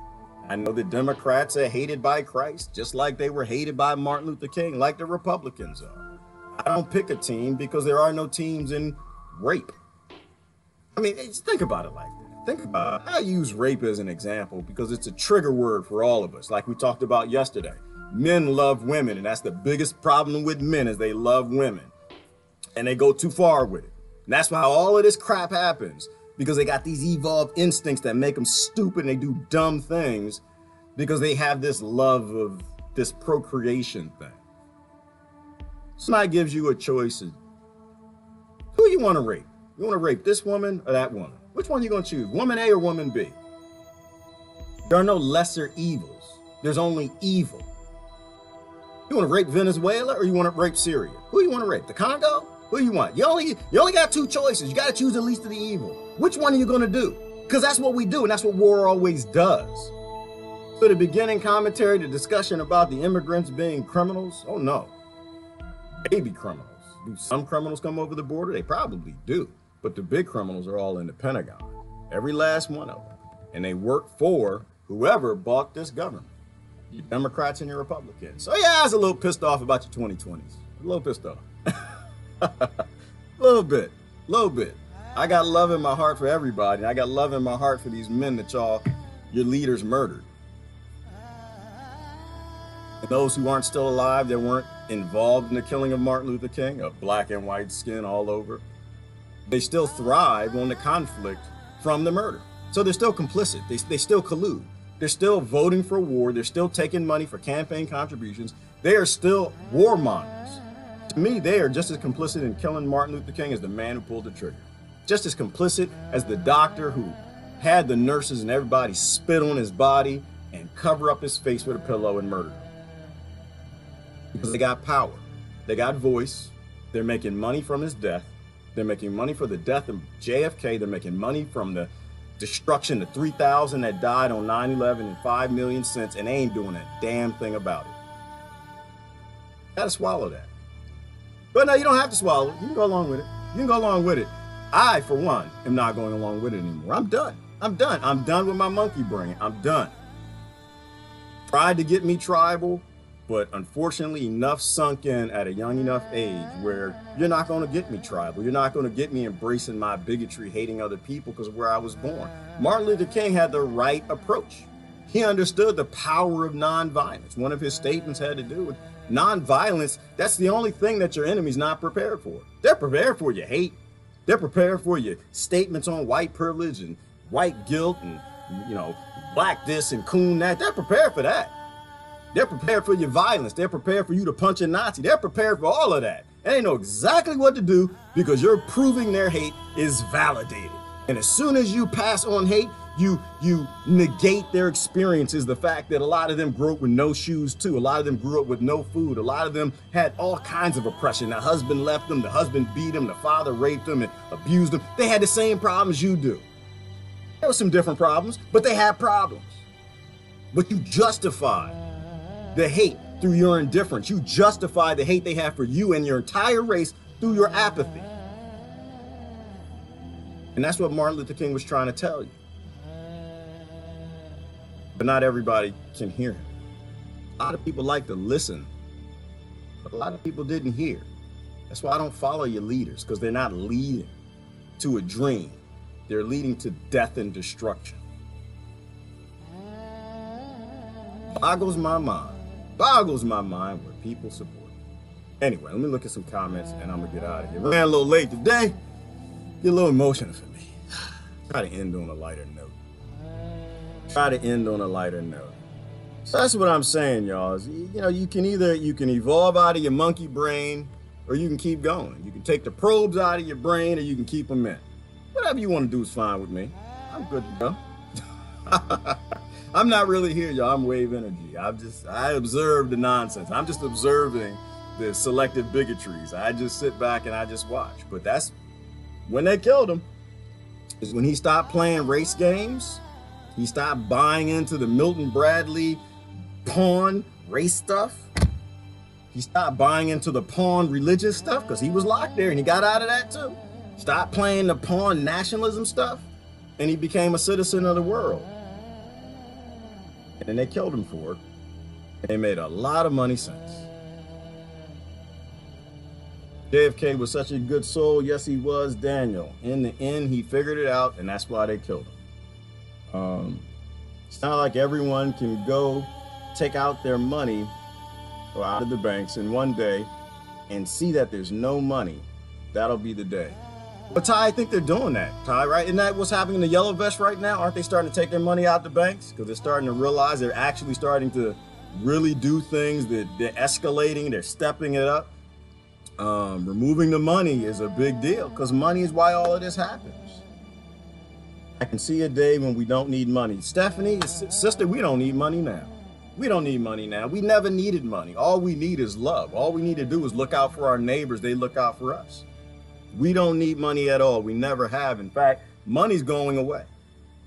I know that Democrats are hated by Christ, just like they were hated by Martin Luther King, like the Republicans are. I don't pick a team because there are no teams in rape. I mean, think about it like that. Think about it. I use rape as an example because it's a trigger word for all of us, like we talked about yesterday. Men love women, and that's the biggest problem with men is they love women. And they go too far with it. And that's why all of this crap happens. because they got these evolved instincts that make them stupid and they do dumb things because they have this love of this procreation thing. Somebody gives you a choice of who you want to rape. You want to rape this woman or that woman? Which one are you going to choose, woman A or woman B? There are no lesser evils. There's only evil. You want to rape Venezuela or you want to rape Syria? Who do you want to rape? The Congo? Who do you want? You only got two choices. You got to choose the least of the evil. Which one are you going to do? Because that's what we do, and that's what war always does. So the beginning commentary, the discussion about the immigrants being criminals, oh no. Baby criminals. Do some criminals come over the border? They probably do. But the big criminals are all in the Pentagon. Every last one of them. And they work for whoever bought this government. You Democrats and your Republicans. So yeah, I was a little pissed off about your 2020s. A little pissed off. A little bit. I got love in my heart for everybody. And I got love in my heart for these men that your leaders murdered. And those who aren't still alive, that weren't involved in the killing of Martin Luther King, of black and white skin all over, they still thrive on the conflict from the murder. So they're still complicit. They still collude. They're still voting for war. They're still taking money for campaign contributions. They are still warmongers. To me, they are just as complicit in killing Martin Luther King as the man who pulled the trigger. Just as complicit as the doctor who had the nurses and everybody spit on his body and cover up his face with a pillow and murder him. Because they got power. They got voice. They're making money from his death. They're making money for the death of JFK. They're making money from the destruction of 3,000 that died on 9/11 and 5 million since, and they ain't doing a damn thing about it. Gotta swallow that. But no, you don't have to swallow it. You can go along with it. You can go along with it. I, for one, am not going along with it anymore. I'm done. I'm done with my monkey brain. I'm done. Tried to get me tribal, but unfortunately enough sunk in at a young enough age where you're not going to get me tribal. You're not going to get me embracing my bigotry, hating other people because of where I was born. Martin Luther King had the right approach. He understood the power of nonviolence. One of his statements had to do with nonviolence. That's the only thing that your enemy's not prepared for. They're prepared for your hate. They're prepared for your statements on white privilege and white guilt and, black this and coon that. They're prepared for that. They're prepared for your violence. They're prepared for you to punch a Nazi. They're prepared for all of that. And they know exactly what to do because you're proving their hate is validated. And as soon as you pass on hate, you negate their experiences. The fact that a lot of them grew up with no shoes too. A lot of them grew up with no food. A lot of them had all kinds of oppression. The husband left them. The husband beat them. The father raped them and abused them. They had the same problems you do. There were some different problems, but they had problems. But you justify the hate through your indifference. You justify the hate they have for you and your entire race through your apathy. And that's what Martin Luther King was trying to tell you. But not everybody can hear him. A lot of people like to listen, but a lot of people didn't hear. That's why I don't follow your leaders, because they're not leading to a dream. They're leading to death and destruction. Boggles my mind what people support. Anyway, let me look at some comments and I'm gonna get out of here. Ran a little late today. Get a little emotional for me. Try to end on a lighter note. So that's what I'm saying, y'all. Is, you can evolve out of your monkey brain or you can keep going. You can take the probes out of your brain or you can keep them in. Whatever you want to do is fine with me. I'm good to go. I'm not really here, y'all. I'm wave energy. I observe the nonsense. I'm just observing the selective bigotries. I just sit back and I just watch. But that's when they killed him. Is when he stopped playing race games. He stopped buying into the Milton Bradley pawn race stuff. He stopped buying into the pawn religious stuff because he was locked there and he got out of that too. Stopped playing the pawn nationalism stuff and he became a citizen of the world. And they killed him for it. And they made a lot of money since. JFK was such a good soul. Yes, he was, Daniel. In the end, he figured it out, and that's why they killed him. It's not like everyone can go take out their money or out of the banks in one day and see that there's no money. That'll be the day. But Ty, I think they're doing that, Ty, right? Isn't that what's happening in the yellow vest right now? Aren't they starting to take their money out the banks? Because they're starting to realize they're actually starting to really do things, that they're escalating, they're stepping it up. Removing the money is a big deal because money is why all of this happens. I can see a day when we don't need money. Stephanie, sister, we don't need money now. We don't need money now. We never needed money. All we need is love. All we need to do is look out for our neighbors. They look out for us. We don't need money at all. We never have. In fact, money's going away.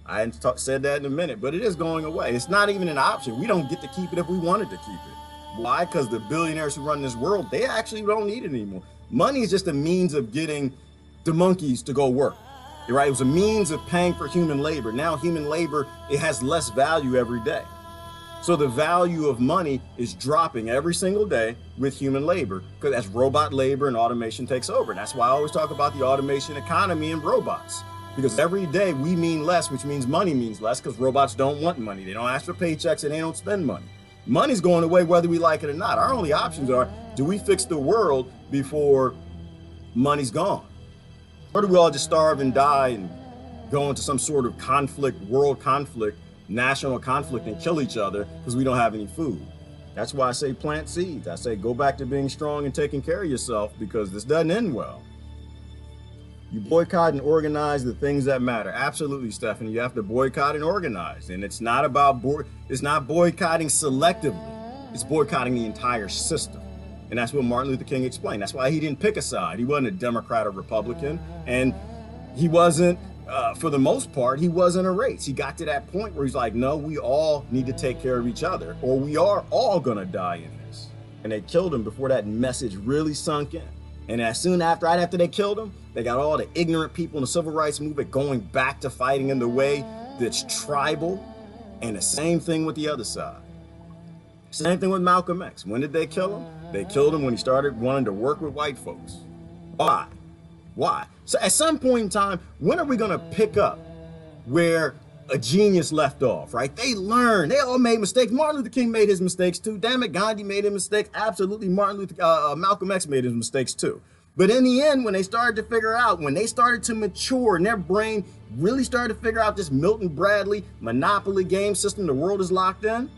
I hadn't said that in a minute, but it is going away. It's not even an option. We don't get to keep it if we wanted to keep it. Why? Because the billionaires who run this world, they actually don't need it anymore. Money is just a means of getting the monkeys to go work. Right? It was a means of paying for human labor. Now human labor, it has less value every day. So the value of money is dropping every single day with human labor, because as robot labor and automation takes over. And that's why I always talk about the automation economy and robots. Because every day we mean less, which means money means less, because robots don't want money. They don't ask for paychecks and they don't spend money. Money's going away whether we like it or not. Our only options are, do we fix the world before money's gone? Or do we all just starve and die and go into some sort of conflict, world conflict, national conflict, and kill each other because we don't have any food? That's why I say plant seeds. I say go back to being strong and taking care of yourself, because this doesn't end well. You boycott and organize the things that matter. Absolutely, Stephanie. You have to boycott and organize. And it's not about it's not boycotting selectively. It's boycotting the entire system. And that's what Martin Luther King explained. That's why he didn't pick a side. He wasn't a Democrat or Republican. And he wasn't, for the most part, he wasn't a race. He got to that point where he's like, no, we all need to take care of each other, or we are all going to die in this. And they killed him before that message really sunk in. And as soon after, right after they killed him, they got all the ignorant people in the civil rights movement going back to fighting in the way that's tribal. And the same thing with the other side. Same thing with Malcolm X. When did they kill him? They killed him when he started wanting to work with white folks. Why? Why? So at some point in time, when are we going to pick up where a genius left off, right? They learned. They all made mistakes. Martin Luther King made his mistakes too. Damn it, Gandhi made his mistakes. Absolutely, Malcolm X made his mistakes too. But in the end, when they started to figure out, when they started to mature and their brain really started to figure out this Milton Bradley monopoly game system the world is locked in,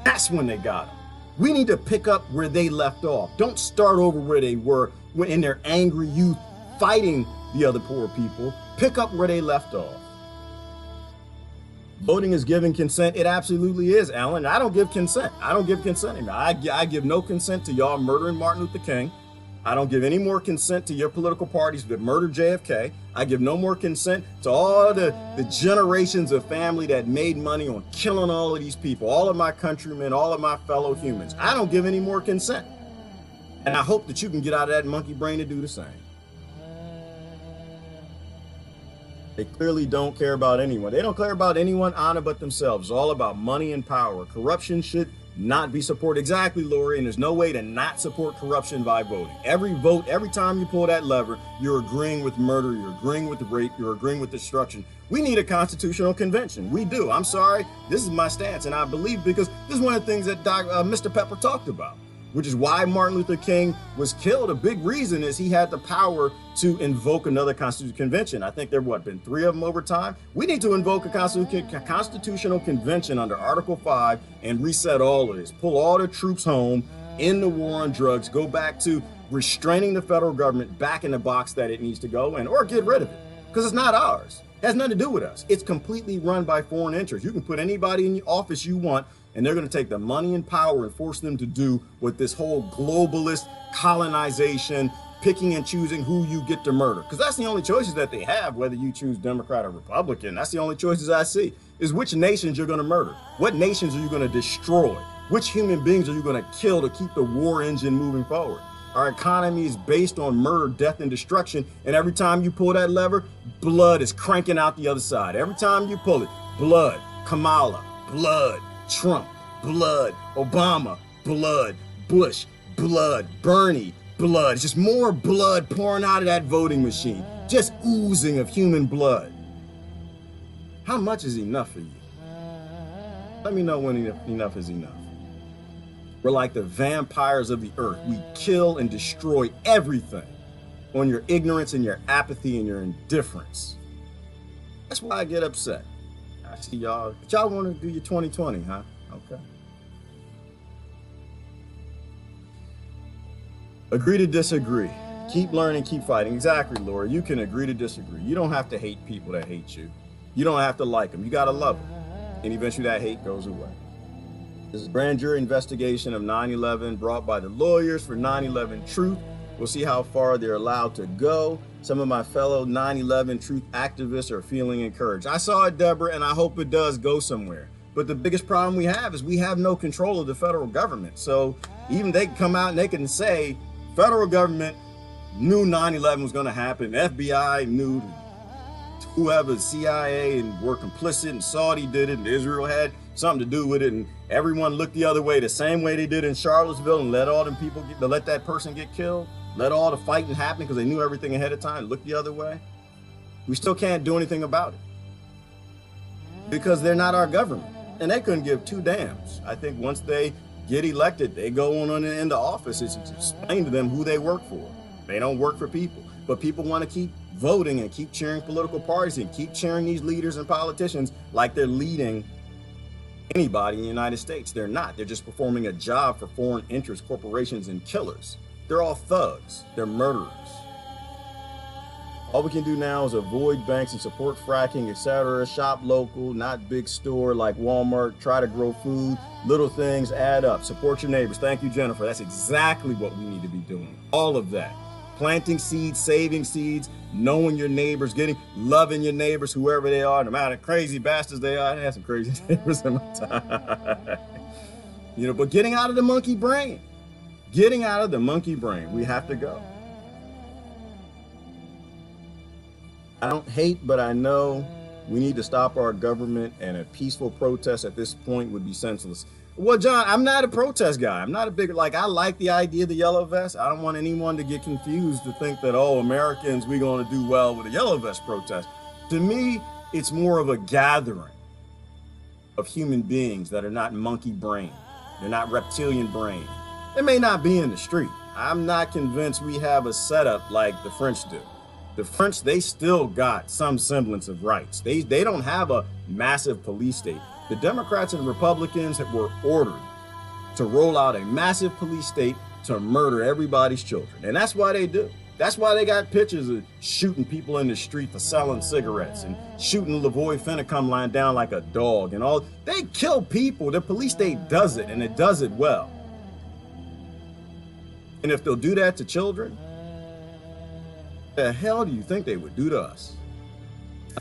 that's when they got him. We need to pick up where they left off. Don't start over where they were in their angry youth fighting the other poor people. Pick up where they left off. Voting is giving consent. It absolutely is, Alan. I don't give consent. I don't give consent. I give no consent to y'all murdering Martin Luther King. I don't give any more consent to your political parties that murdered JFK. I give no more consent to all the generations of family that made money on killing all of these people, all of my countrymen, all of my fellow humans. I don't give any more consent. And I hope that you can get out of that monkey brain to do the same. They clearly don't care about anyone. They don't care about anyone on it but themselves. It's all about money and power. Corruption should not be supported. Exactly, Lori. And there's no way to not support corruption by voting. Every vote, every time you pull that lever, you're agreeing with murder, you're agreeing with rape, you're agreeing with destruction. We need a constitutional convention. We do. I'm sorry. This is my stance. And I believe, because this is one of the things that Mr. Pepper talked about, which is why Martin Luther King was killed. A big reason is he had the power to invoke another constitutional convention. I think there have been 3 of them over time. We need to invoke a constitutional convention under Article 5 and reset all of this. Pull all the troops home, end the war on drugs, go back to restraining the federal government back in the box that it needs to go in, or get rid of it, because it's not ours. It has nothing to do with us. It's completely run by foreign interests. You can put anybody in the office you want, and they're going to take the money and power and force them to do what this whole globalist colonization, picking and choosing who you get to murder. Because that's the only choices that they have, whether you choose Democrat or Republican. That's the only choices I see, is which nations you're going to murder. What nations are you going to destroy? Which human beings are you going to kill to keep the war engine moving forward? Our economy is based on murder, death, and destruction. And every time you pull that lever, blood is cranking out the other side. Every time you pull it, blood, Kamala, blood, Trump, blood, Obama, blood, Bush, blood, Bernie, blood. It's just more blood pouring out of that voting machine, just oozing of human blood. How much is enough for you? Let me know when enough is enough. We're like the vampires of the earth. We kill and destroy everything. on your ignorance and your apathy and your indifference. That's why I get upset. I see y'all, but y'all want to do your 2020, huh? Okay. Agree to disagree. Keep learning, keep fighting. Exactly, Laura. You can agree to disagree. You don't have to hate people that hate you. You don't have to like them. You got to love them. And eventually that hate goes away. This is a grand jury investigation of 9/11 brought by the lawyers for 9/11 Truth. We'll see how far they're allowed to go. Some of my fellow 9/11 Truth activists are feeling encouraged. I saw it, Deborah, and I hope it does go somewhere. But the biggest problem we have is we have no control of the federal government. So even they can come out and they can say, federal government knew 9/11 was going to happen. FBI knew, whoever, CIA, and were complicit, and Saudi did it, and Israel had something to do with it, and everyone looked the other way, the same way they did in Charlottesville, and let all them people let that person get killed, let all the fighting happen because they knew everything ahead of time, look the other way. We still can't do anything about it because they're not our government, and they couldn't give two dams. I think once they get elected, they go on into office. It's explain to them who they work for. They don't work for people, but people want to keep voting and keep cheering political parties and keep cheering these leaders and politicians like they're leading anybody in the United States. They're not. They're just performing a job for foreign interest corporations and killers. They're all thugs. They're murderers. All we can do now is avoid banks and support fracking, etc. Shop local, not big store like Walmart. Try to grow food. Little things add up. Support your neighbors. Thank you, Jennifer. That's exactly what we need to be doing. All of that. Planting seeds, saving seeds, knowing your neighbors, loving your neighbors, whoever they are, no matter crazy bastards they are. I had some crazy neighbors in my time. But getting out of the monkey brain. Getting out of the monkey brain. We have to go. I don't hate, but I know we need to stop our government, and a peaceful protest at this point would be senseless. Well, John, I'm not a protest guy. I'm not a big, I like the idea of the yellow vest. I don't want anyone to get confused to think that, oh, Americans, we're going to do well with a yellow vest protest. To me, it's more of a gathering of human beings that are not monkey brain. They're not reptilian brain. They may not be in the street. I'm not convinced we have a setup like the French do. The French, they still got some semblance of rights. They don't have a massive police state. The Democrats and Republicans were ordered to roll out a massive police state to murder everybody's children. And that's why they do. That's why they got pictures of shooting people in the street for selling cigarettes and shooting Lavoy Finicum lying down like a dog and all. They kill people. The police state does it, and it does it well. And if they'll do that to children, the hell do you think they would do to us?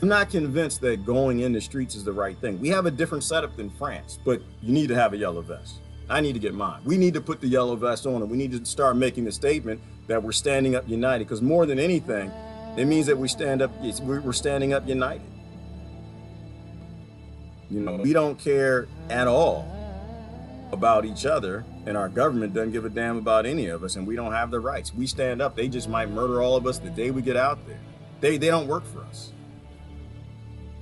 I'm not convinced that going in the streets is the right thing. We have a different setup than France, but you need to have a yellow vest. I need to get mine. We need to put the yellow vest on, and we need to start making the statement that we're standing up united, because more than anything, it means that we're standing up united. We don't care at all about each other, and our government doesn't give a damn about any of us, and we don't have the rights. We stand up. They just might murder all of us the day we get out there. They don't work for us.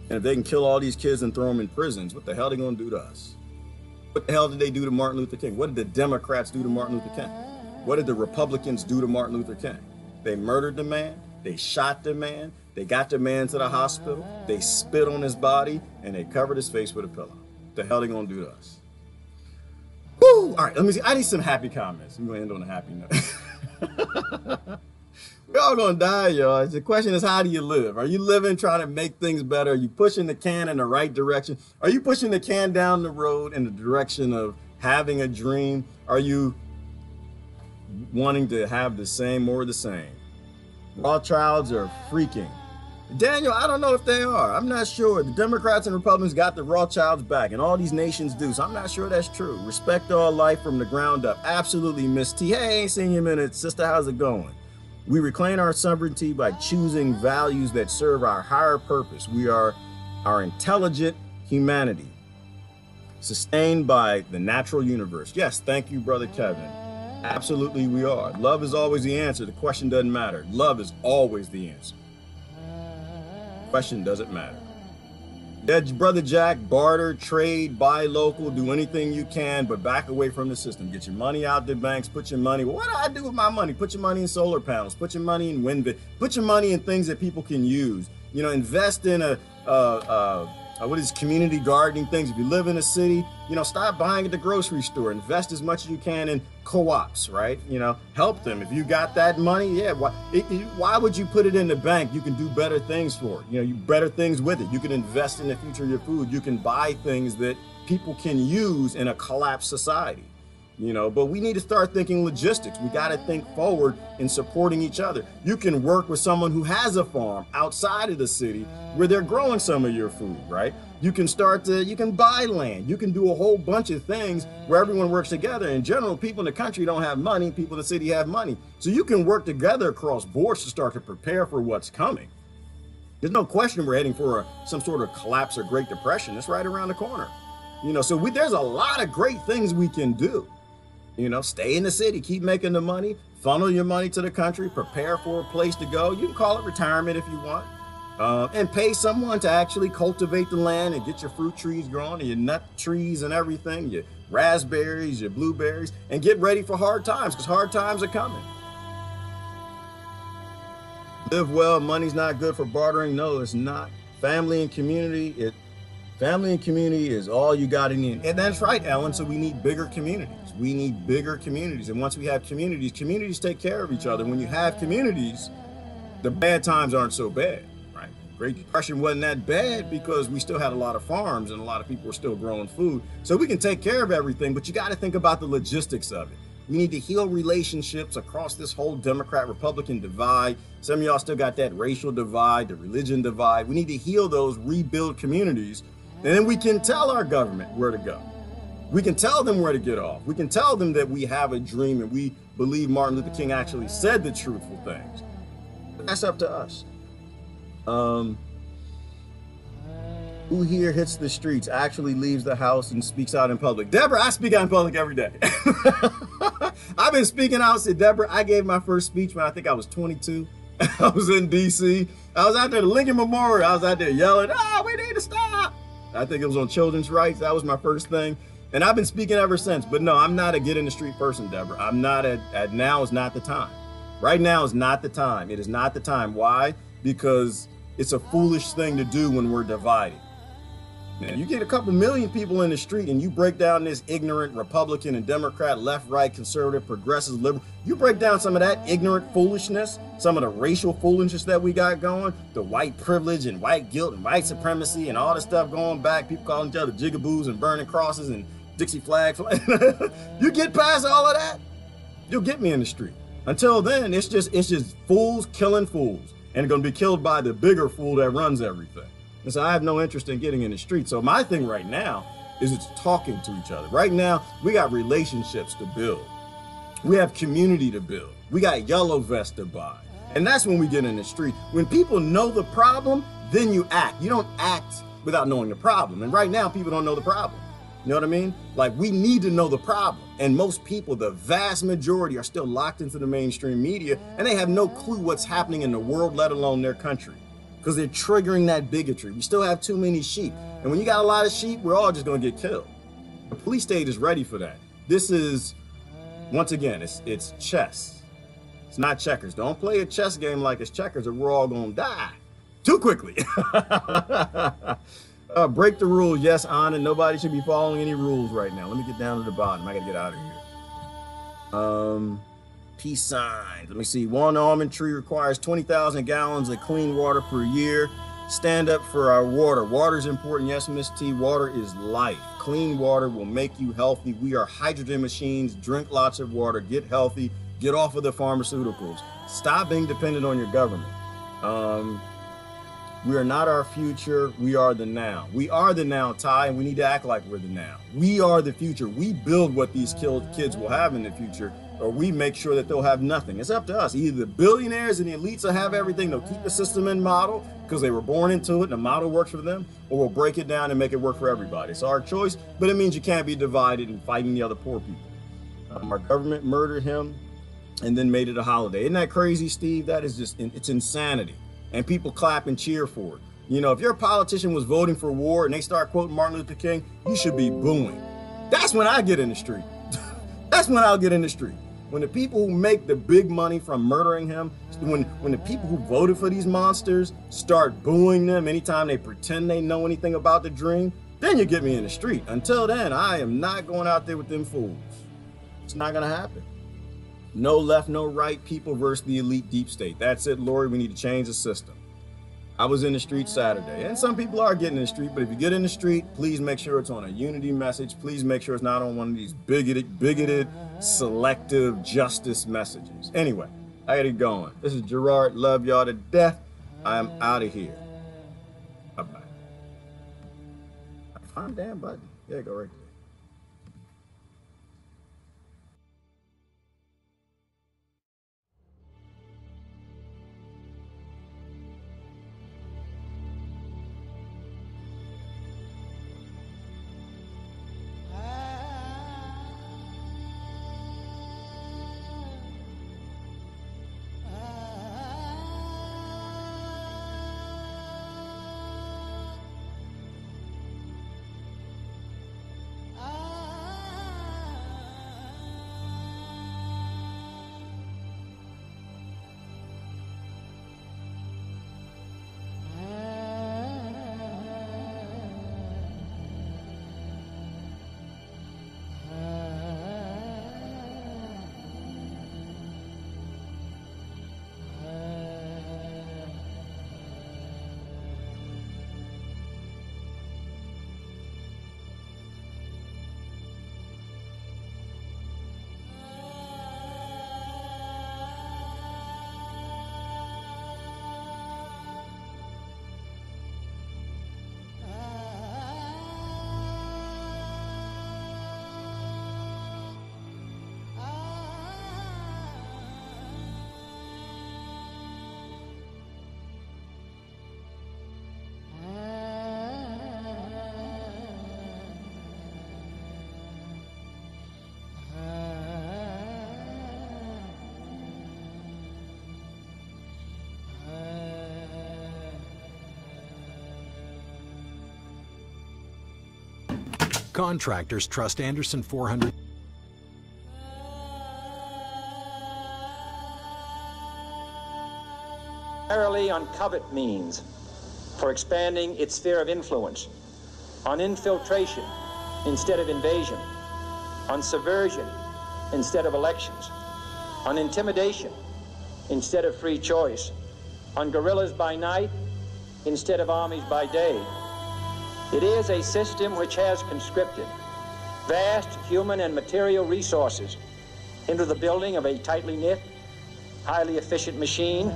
And if they can kill all these kids and throw them in prisons, what the hell are they going to do to us? What the hell did they do to Martin Luther King? What did the Democrats do to Martin Luther King? What did the Republicans do to Martin Luther King? They murdered the man. They shot the man. They got the man to the hospital. They spit on his body, and they covered his face with a pillow. What the hell are they going to do to us? Woo! All right, let me see. I need some happy comments. I'm going to end on a happy note. We're all going to die, y'all. The question is, how do you live? Are you living trying to make things better? Are you pushing the can in the right direction? Are you pushing the can down the road in the direction of having a dream? Are you wanting to have the same or the same? Rothschilds are freaking. Daniel, I don't know if they are. I'm not sure. The Democrats and Republicans got the Rothschilds back, and all these nations do, so I'm not sure that's true. Respect all life from the ground up. Absolutely, Miss T. Hey, ain't seen you in a minute. Sister, how's it going? We reclaim our sovereignty by choosing values that serve our higher purpose. We are our intelligent humanity, sustained by the natural universe. Yes, thank you, Brother Kevin. Absolutely, we are. Love is always the answer. The question doesn't matter. Love is always the answer. The question doesn't matter. Yeah, Brother Jack, barter, trade, buy local, do anything you can, but back away from the system. Get your money out the banks, put your money, well, what do I do with my money? Put your money in solar panels, put your money in wind, put your money in things that people can use. You know, invest in what is community gardening things. If you live in a city, you know, stop buying at the grocery store. Invest as much as you can in co-ops, right? You know, help them. If you got that money, yeah, why would you put it in the bank? You can do better things for it. You know, you better things with it. You can invest in the future of your food. You can buy things that people can use in a collapsed society. You know, but we need to start thinking logistics. We got to think forward in supporting each other. You can work with someone who has a farm outside of the city where they're growing some of your food, right? You can you can buy land. You can do a whole bunch of things where everyone works together. In general, people in the country don't have money. People in the city have money. So you can work together across boards to start to prepare for what's coming. There's no question we're heading for some sort of collapse or Great Depression. It's right around the corner. You know, so there's a lot of great things we can do. You know, stay in the city, keep making the money, funnel your money to the country, prepare for a place to go. You can call it retirement if you want, and pay someone to actually cultivate the land and get your fruit trees growing and your nut trees and everything, your raspberries, your blueberries, and get ready for hard times because hard times are coming. Live well, money's not good for bartering. No, it's not. Family and community, family and community is all you got to need. And that's right, Ellen. So we need bigger communities. We need bigger communities. And once we have communities, communities take care of each other. When you have communities, the bad times aren't so bad, right? Great Depression wasn't that bad because we still had a lot of farms and a lot of people were still growing food. So we can take care of everything, but you got to think about the logistics of it. We need to heal relationships across this whole Democrat-Republican divide. Some of y'all still got that racial divide, the religion divide. We need to heal those, rebuild communities. And then we can tell our government where to go. We can tell them where to get off. We can tell them that we have a dream and we believe Martin Luther King actually said the truthful things. But that's up to us. Who here hits the streets, actually leaves the house and speaks out in public? Deborah, I speak out in public every day. I've been speaking out. Said Deborah, I gave my first speech when I think I was 22. I was in DC. I was out there at the Lincoln Memorial. I was out there yelling, we need to stop. I think it was on children's rights. That was my first thing. And I've been speaking ever since. But no, I'm not a get in the street person, Deborah. I'm not now is not the time. Right now is not the time. It is not the time. Why? Because it's a foolish thing to do when we're divided. Man, you get a couple million people in the street and you break down this ignorant Republican and Democrat, left, right, conservative, progressive, liberal. You break down some of that ignorant foolishness, some of the racial foolishness that we got going, the white privilege and white guilt and white supremacy and all this stuff going back, people calling each other jigaboos and burning crosses and Dixie flags. You get past all of that, you'll get me in the street. Until then, it's just fools killing fools and going to be killed by the bigger fool that runs everything. And so I have no interest in getting in the street. So my thing right now is it's talking to each other. Right now, we got relationships to build. We have community to build. We got yellow vests to buy. And that's when we get in the street. When people know the problem, then you act. You don't act without knowing the problem. And right now, people don't know the problem. You know what I mean? Like, we need to know the problem. And most people, the vast majority, are still locked into the mainstream media, and they have no clue what's happening in the world, let alone their country. Because they're triggering that bigotry. We still have too many sheep. And when you got a lot of sheep, we're all just going to get killed. The police state is ready for that. This is, once again, it's chess. It's not checkers. Don't play a chess game like it's checkers or we're all going to die too quickly. Break the rule. Yes, on and nobody should be following any rules right now. Let me get down to the bottom. I got to get out of here. Peace signs. Let me see. One almond tree requires 20,000 gallons of clean water per year. Stand up for our water. Water is important. Yes, Miss T. Water is life. Clean water will make you healthy. We are hydrogen machines. Drink lots of water. Get healthy. Get off of the pharmaceuticals. Stop being dependent on your government. We are not our future. We are the now. We are the now, Ty, and we need to act like we're the now. We are the future. We build what these kids will have in the future, or we make sure that they'll have nothing. It's up to us. Either the billionaires and the elites will have everything. They'll keep the system in model because they were born into it and the model works for them, or we'll break it down and make it work for everybody. It's our choice, but it means you can't be divided and fighting the other poor people. Our government murdered him and then made it a holiday. Isn't that crazy, Steve? That is just, it's insanity. And people clap and cheer for it. You know, if your politician was voting for war and they start quoting Martin Luther King, you should be booing. That's when I get in the street. That's when I'll get in the street. When the people who make the big money from murdering him, when the people who voted for these monsters start booing them anytime they pretend they know anything about the dream, then you get me in the street. Until then, I am not going out there with them fools. It's not gonna happen. No left, no right, people versus the elite deep state. That's it, Lori, we need to change the system. I was in the street Saturday, and some people are getting in the street, but if you get in the street, please make sure it's on a unity message. Please make sure it's not on one of these bigoted, selective justice messages. Anyway, I gotta get going. This is Gerard, love y'all to death. I am out of here. Bye-bye. Find the damn button. There you go, right there. Contractors trust Anderson 400. Primarily on covert means for expanding its sphere of influence, on infiltration instead of invasion, on subversion instead of elections, on intimidation instead of free choice, on guerrillas by night instead of armies by day. It is a system which has conscripted vast human and material resources into the building of a tightly knit, highly efficient machine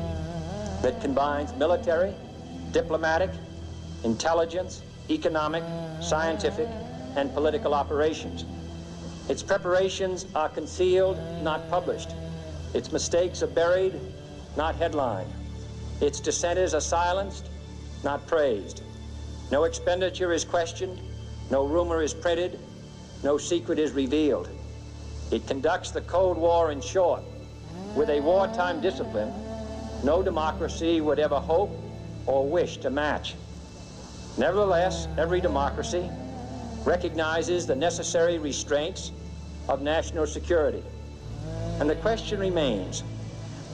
that combines military, diplomatic, intelligence, economic, scientific, and political operations. Its preparations are concealed, not published. Its mistakes are buried, not headlined. Its dissenters are silenced, not praised. No expenditure is questioned, no rumor is printed, no secret is revealed. It conducts the Cold War, in short, with a wartime discipline no democracy would ever hope or wish to match. Nevertheless, every democracy recognizes the necessary restraints of national security. And the question remains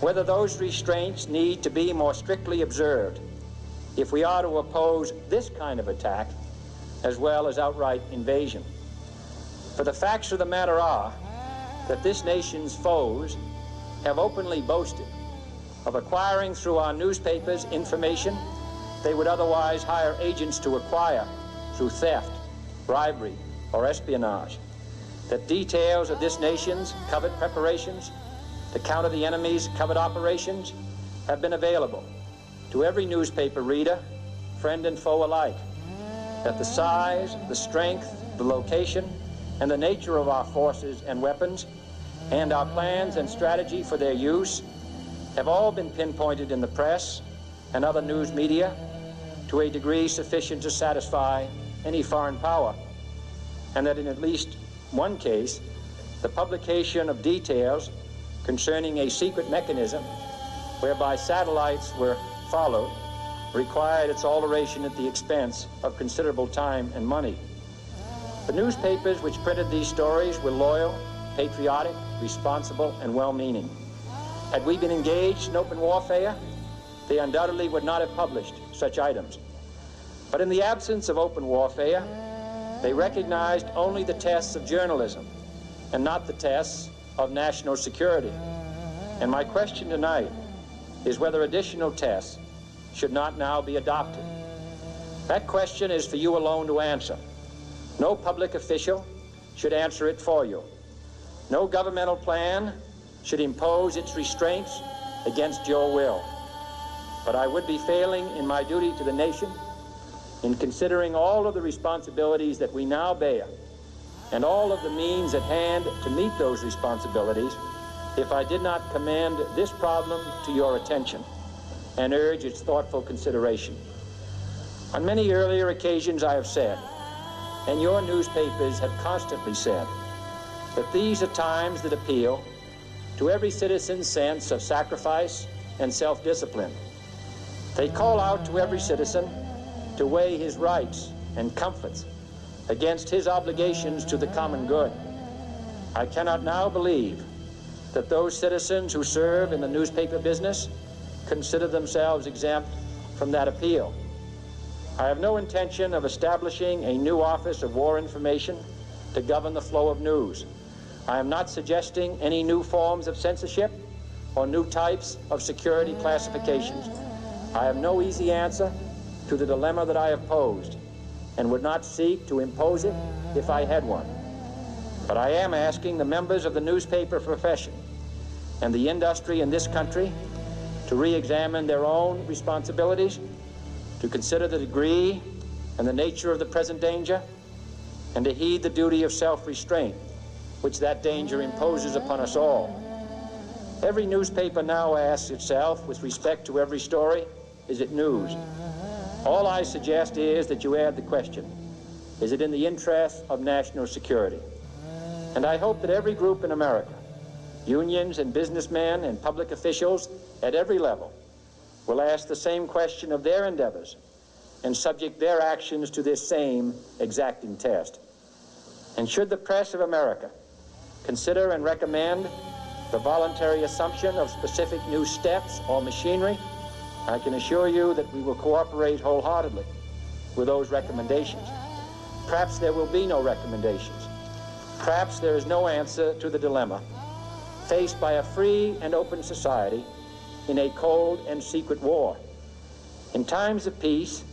whether those restraints need to be more strictly observed if we are to oppose this kind of attack as well as outright invasion. For the facts of the matter are that this nation's foes have openly boasted of acquiring through our newspapers information they would otherwise hire agents to acquire through theft, bribery, or espionage. That details of this nation's covert preparations to counter the enemy's covert operations have been available to every newspaper reader, friend and foe alike. That the size, the strength, the location, and the nature of our forces and weapons, and our plans and strategy for their use, have all been pinpointed in the press and other news media to a degree sufficient to satisfy any foreign power, and that in at least one case, the publication of details concerning a secret mechanism whereby satellites were followed required its alteration at the expense of considerable time and money. The newspapers which printed these stories were loyal, patriotic, responsible, and well-meaning. Had we been engaged in open warfare, they undoubtedly would not have published such items. But in the absence of open warfare, they recognized only the tests of journalism and not the tests of national security. And my question tonight is whether additional tests should not now be adopted. That question is for you alone to answer. No public official should answer it for you. No governmental plan should impose its restraints against your will. But I would be failing in my duty to the nation in considering all of the responsibilities that we now bear and all of the means at hand to meet those responsibilities if I did not commend this problem to your attention and urge its thoughtful consideration. On many earlier occasions I have said, and your newspapers have constantly said, that these are times that appeal to every citizen's sense of sacrifice and self-discipline. They call out to every citizen to weigh his rights and comforts against his obligations to the common good. I cannot now believe that those citizens who serve in the newspaper business consider themselves exempt from that appeal. I have no intention of establishing a new Office of War Information to govern the flow of news. I am not suggesting any new forms of censorship or new types of security classifications. I have no easy answer to the dilemma that I have posed and would not seek to impose it if I had one. But I am asking the members of the newspaper profession and the industry in this country to re-examine their own responsibilities, to consider the degree and the nature of the present danger, and to heed the duty of self-restraint which that danger imposes upon us all. Every newspaper now asks itself, with respect to every story, is it news? All I suggest is that you add the question, is it in the interest of national security? And I hope that every group in America, unions and businessmen and public officials at every level, will ask the same question of their endeavors and subject their actions to this same exacting test. And should the press of America consider and recommend the voluntary assumption of specific new steps or machinery, I can assure you that we will cooperate wholeheartedly with those recommendations. Perhaps there will be no recommendations. Perhaps there is no answer to the dilemma faced by a free and open society in a cold and secret war. In times of peace,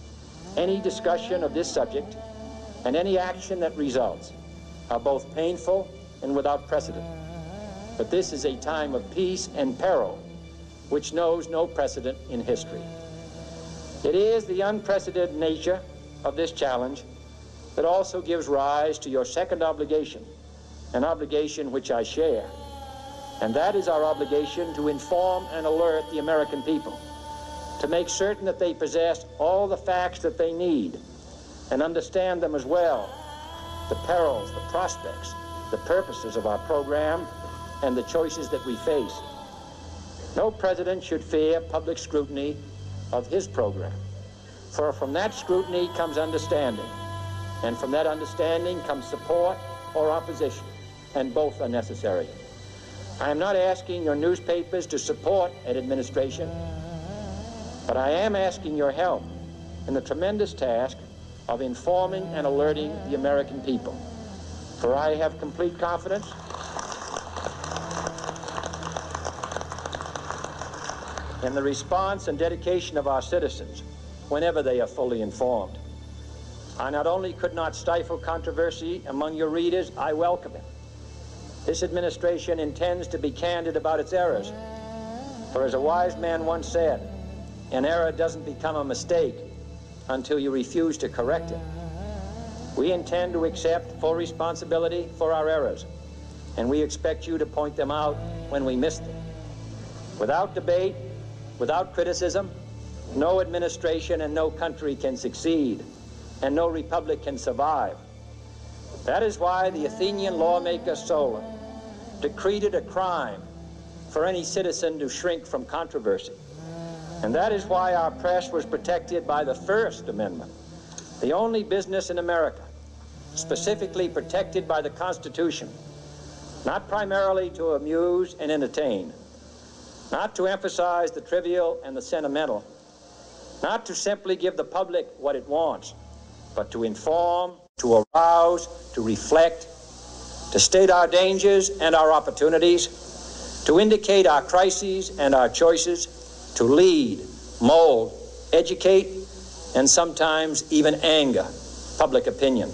any discussion of this subject and any action that results are both painful and without precedent. But this is a time of peace and peril which knows no precedent in history. It is the unprecedented nature of this challenge that also gives rise to your second obligation, an obligation which I share, and that is our obligation to inform and alert the American people, to make certain that they possess all the facts that they need and understand them as well, the perils, the prospects, the purposes of our program, and the choices that we face. No president should fear public scrutiny of his program, for from that scrutiny comes understanding, and from that understanding comes support or opposition, and both are necessary. I am not asking your newspapers to support an administration, but I am asking your help in the tremendous task of informing and alerting the American people. For I have complete confidence in the response and dedication of our citizens whenever they are fully informed. I not only could not stifle controversy among your readers, I welcome it. This administration intends to be candid about its errors. For as a wise man once said, an error doesn't become a mistake until you refuse to correct it. We intend to accept full responsibility for our errors, and we expect you to point them out when we miss them. Without debate, without criticism, no administration and no country can succeed, and no republic can survive. That is why the Athenian lawmaker Solon decreed it a crime for any citizen to shrink from controversy. And that is why our press was protected by the First Amendment, the only business in America specifically protected by the Constitution, not primarily to amuse and entertain, not to emphasize the trivial and the sentimental, not to simply give the public what it wants, but to inform, to arouse, to reflect, to state our dangers and our opportunities, to indicate our crises and our choices, to lead, mold, educate, and sometimes even anger public opinion.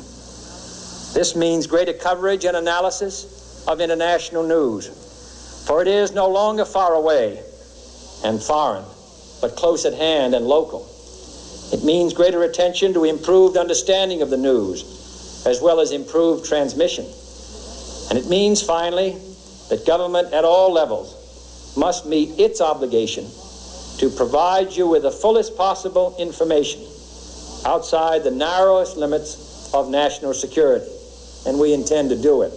This means greater coverage and analysis of international news, for it is no longer far away and foreign, but close at hand and local. It means greater attention to improved understanding of the news, as well as improved transmission. And it means, finally, that government at all levels must meet its obligation to provide you with the fullest possible information outside the narrowest limits of national security. And we intend to do it.